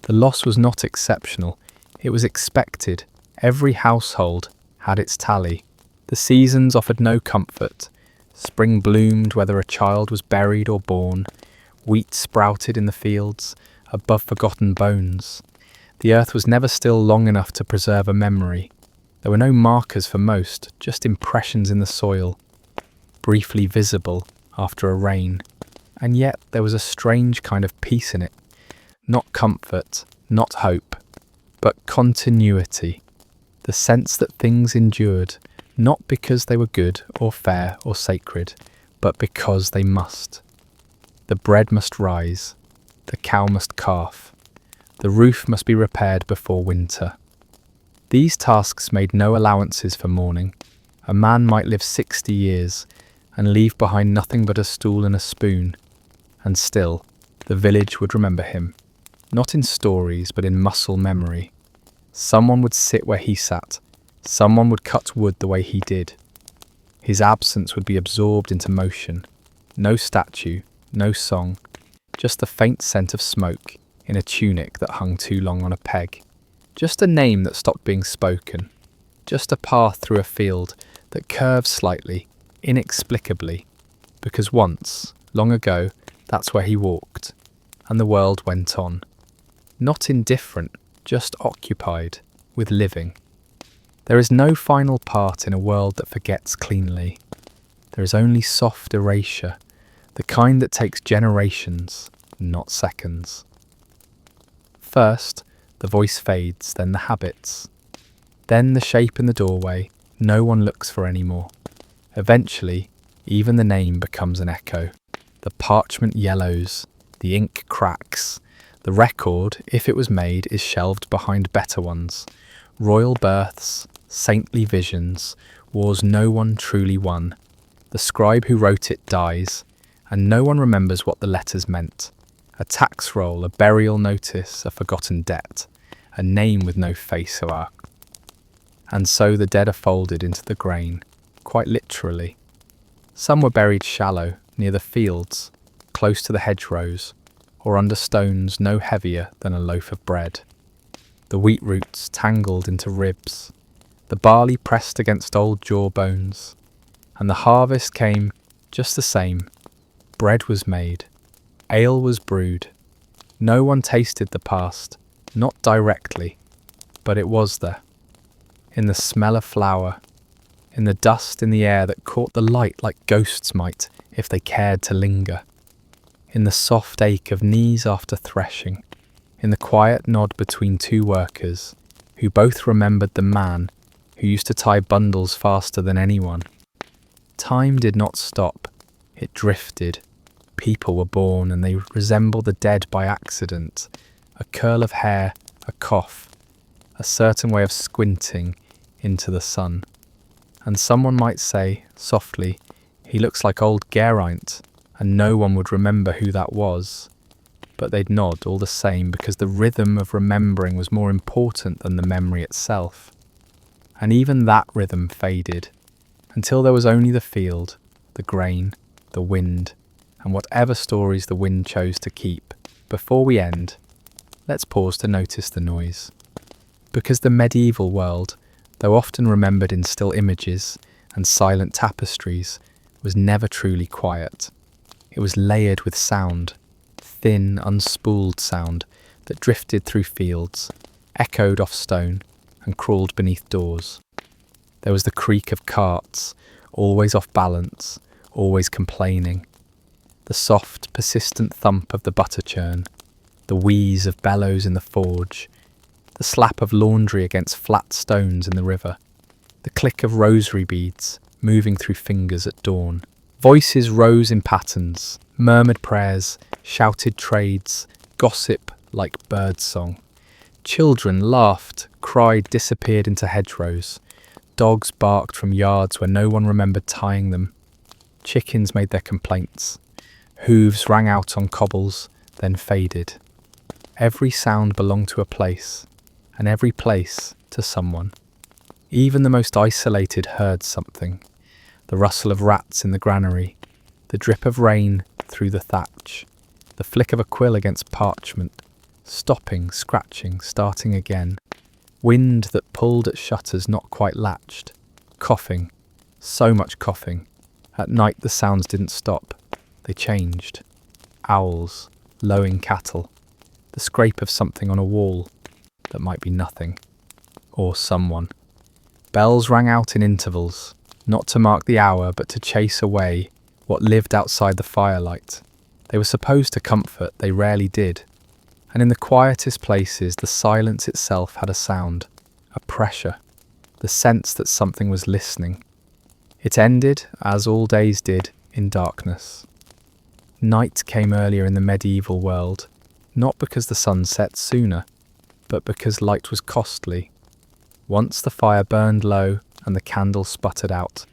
The loss was not exceptional. It was expected. Every household had its tally. The seasons offered no comfort. Spring bloomed whether a child was buried or born. Wheat sprouted in the fields, above forgotten bones. The earth was never still long enough to preserve a memory. There were no markers for most, just impressions in the soil, briefly visible after a rain. And yet there was a strange kind of peace in it. Not comfort, not hope, but continuity. The sense that things endured, not because they were good or fair or sacred, but because they must. The bread must rise, the cow must calf, the roof must be repaired before winter. These tasks made no allowances for mourning. A man might live 60 years and leave behind nothing but a stool and a spoon, and still the village would remember him, not in stories but in muscle memory. Someone would sit where he sat, someone would cut wood the way he did. His absence would be absorbed into motion. No statue, no song, just the faint scent of smoke in a tunic that hung too long on a peg. Just a name that stopped being spoken. Just a path through a field that curved slightly, inexplicably, because once, long ago, that's where he walked, and the world went on. Not indifferent, just occupied, with living. There is no final part in a world that forgets cleanly. There is only soft erasure, the kind that takes generations, not seconds. First, the voice fades, then the habits. Then the shape in the doorway, no one looks for anymore. Eventually, even the name becomes an echo. The parchment yellows, the ink cracks. The record, if it was made, is shelved behind better ones. Royal births, saintly visions, wars no one truly won. The scribe who wrote it dies, and no one remembers what the letters meant. A tax roll, a burial notice, a forgotten debt, a name with no face. And so the dead are folded into the grain, quite literally. Some were buried shallow, near the fields, close to the hedgerows, or under stones no heavier than a loaf of bread. The wheat roots tangled into ribs, the barley pressed against old jawbones, and the harvest came just the same. Bread was made, Ale was brewed. No one tasted the past, not directly, but it was there. In the smell of flour, in the dust in the air that caught the light like ghosts might if they cared to linger, in the soft ache of knees after threshing, in the quiet nod between two workers who both remembered the man who used to tie bundles faster than anyone. Time did not stop, it drifted. People were born and they resemble the dead by accident. A curl of hair, a cough, a certain way of squinting into the sun. And someone might say, softly, he looks like old Geraint, and no one would remember who that was. But they'd nod all the same because the rhythm of remembering was more important than the memory itself. And even that rhythm faded, until there was only the field, the grain, the wind, and whatever stories the wind chose to keep. Before we end, let's pause to notice the noise. Because the medieval world, though often remembered in still images and silent tapestries, was never truly quiet. It was layered with sound, thin, unspooled sound that drifted through fields, echoed off stone, and crawled beneath doors. There was the creak of carts, always off balance, always complaining. The soft, persistent thump of the butter churn, the wheeze of bellows in the forge, the slap of laundry against flat stones in the river, the click of rosary beads moving through fingers at dawn. Voices rose in patterns, murmured prayers, shouted trades, gossip like birdsong. Children laughed, cried, disappeared into hedgerows. Dogs barked from yards where no one remembered tying them. Chickens made their complaints. Hooves rang out on cobbles, then faded. Every sound belonged to a place, and every place to someone. Even the most isolated heard something. The rustle of rats in the granary, the drip of rain through the thatch, the flick of a quill against parchment, stopping, scratching, starting again. Wind that pulled at shutters not quite latched. Coughing, so much coughing. At night the sounds didn't stop. They changed. Owls, lowing cattle, the scrape of something on a wall that might be nothing, or someone. Bells rang out in intervals, not to mark the hour but to chase away what lived outside the firelight. They were supposed to comfort, they rarely did. And in the quietest places the silence itself had a sound, a pressure, the sense that something was listening. It ended, as all days did, in darkness. Night came earlier in the medieval world, not because the sun set sooner, but because light was costly. Once the fire burned low and the candle sputtered out.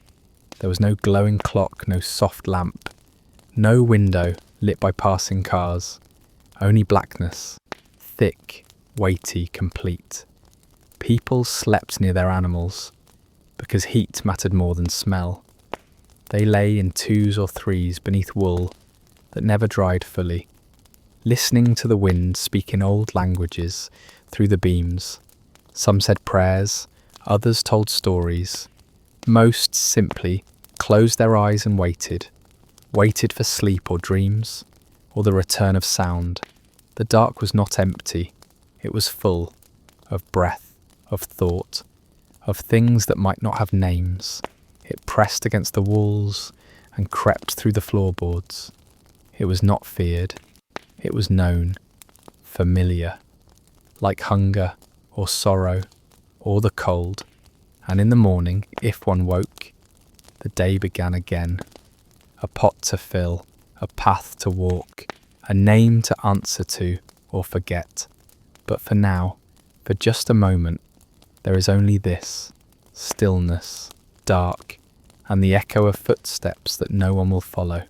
There was no glowing clock, no soft lamp, no window lit by passing cars, only blackness, thick, weighty, complete. People slept near their animals, because heat mattered more than smell. They lay in twos or threes beneath wool that never dried fully, listening to the wind speak in old languages through the beams. Some said prayers, others told stories. Most simply closed their eyes and waited for sleep or dreams, or the return of sound. The dark was not empty, it was full of breath, of thought, of things that might not have names. It pressed against the walls and crept through the floorboards. It was not feared, it was known, familiar, like hunger or sorrow or the cold. And in the morning, if one woke, the day began again. A pot to fill, a path to walk, a name to answer to or forget. But for now, for just a moment, there is only this, stillness, dark, and the echo of footsteps that no one will follow.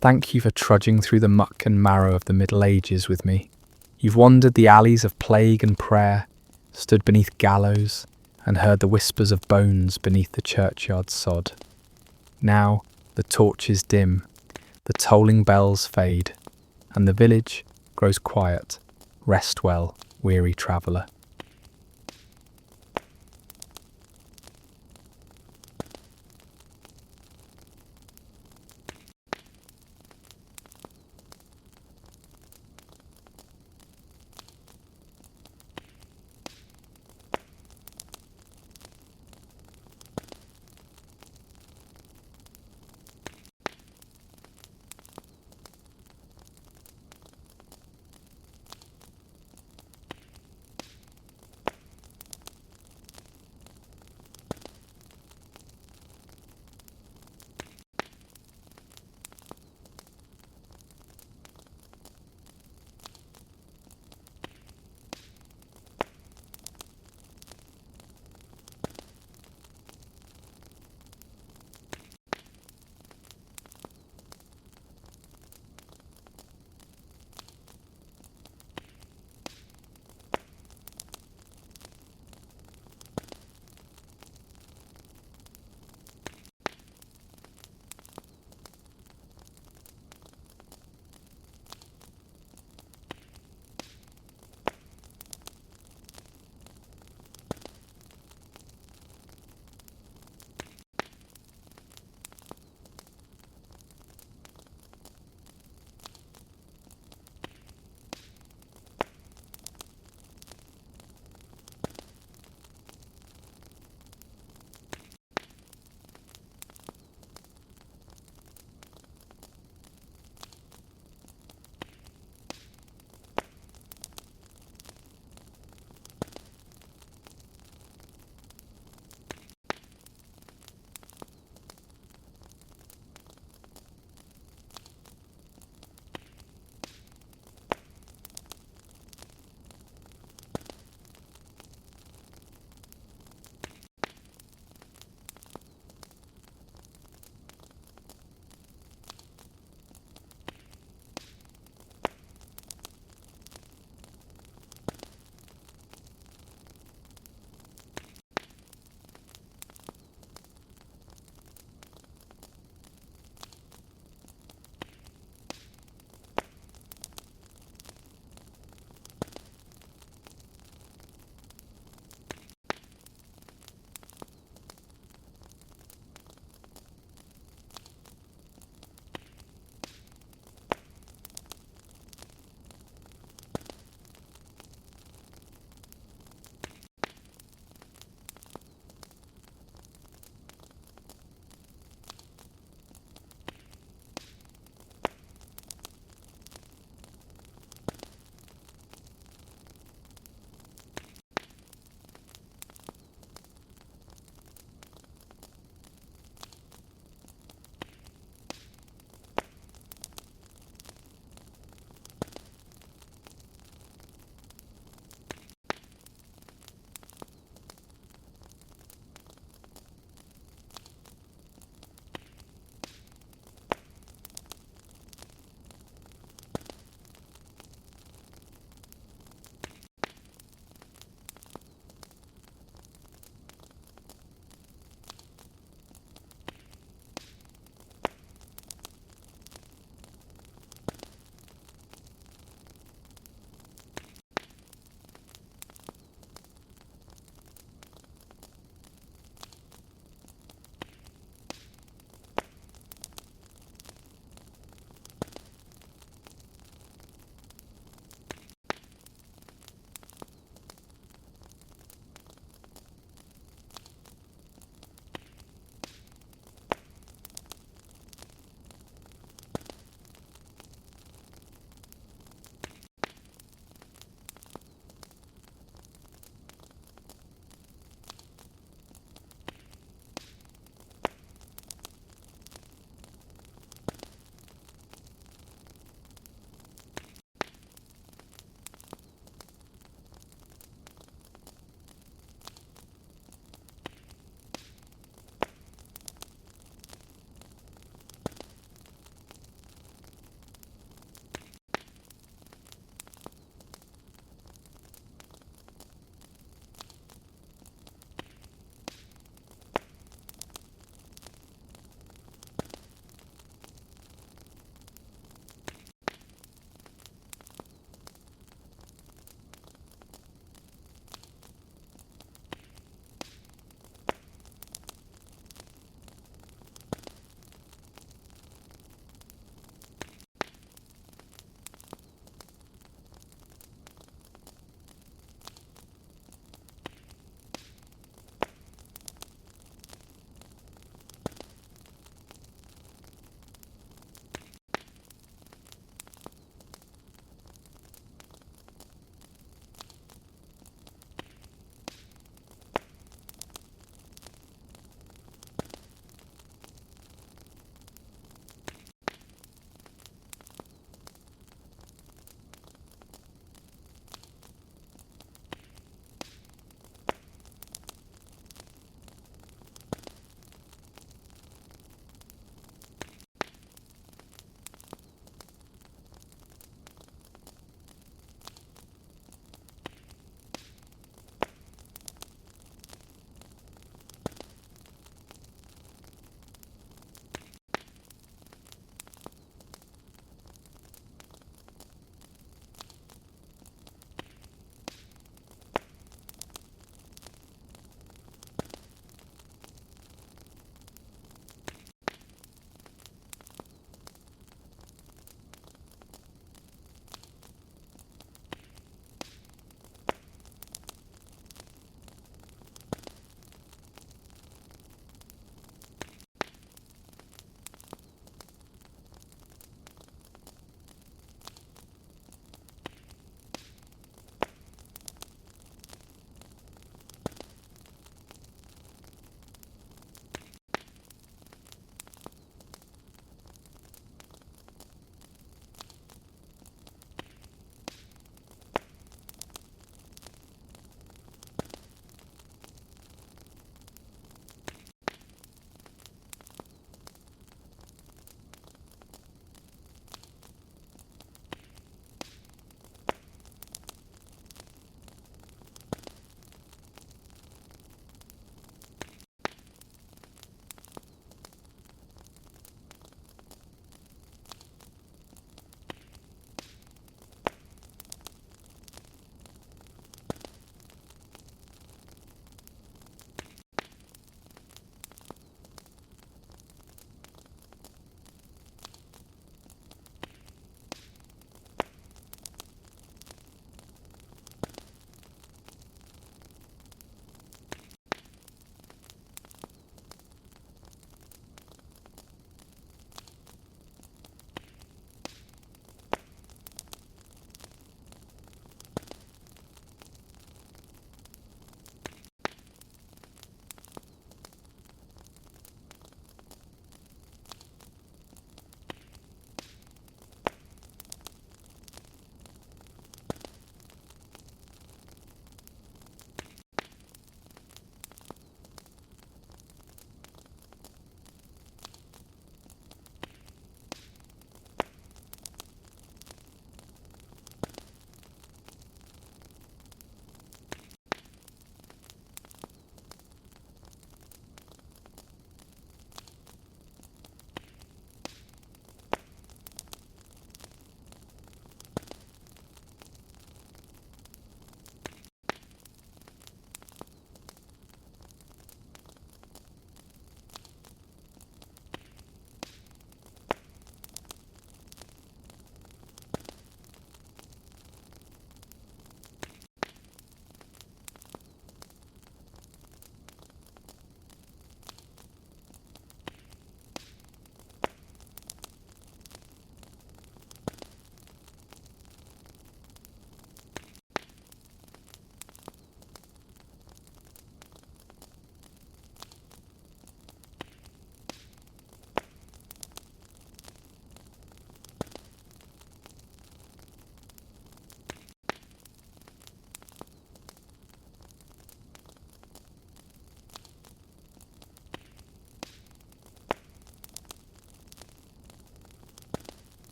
Thank you for trudging through the muck and marrow of the Middle Ages with me. You've wandered the alleys of plague and prayer, stood beneath gallows, and heard the whispers of bones beneath the churchyard sod. Now the torches dim, the tolling bells fade, and the village grows quiet. Rest well, weary traveller.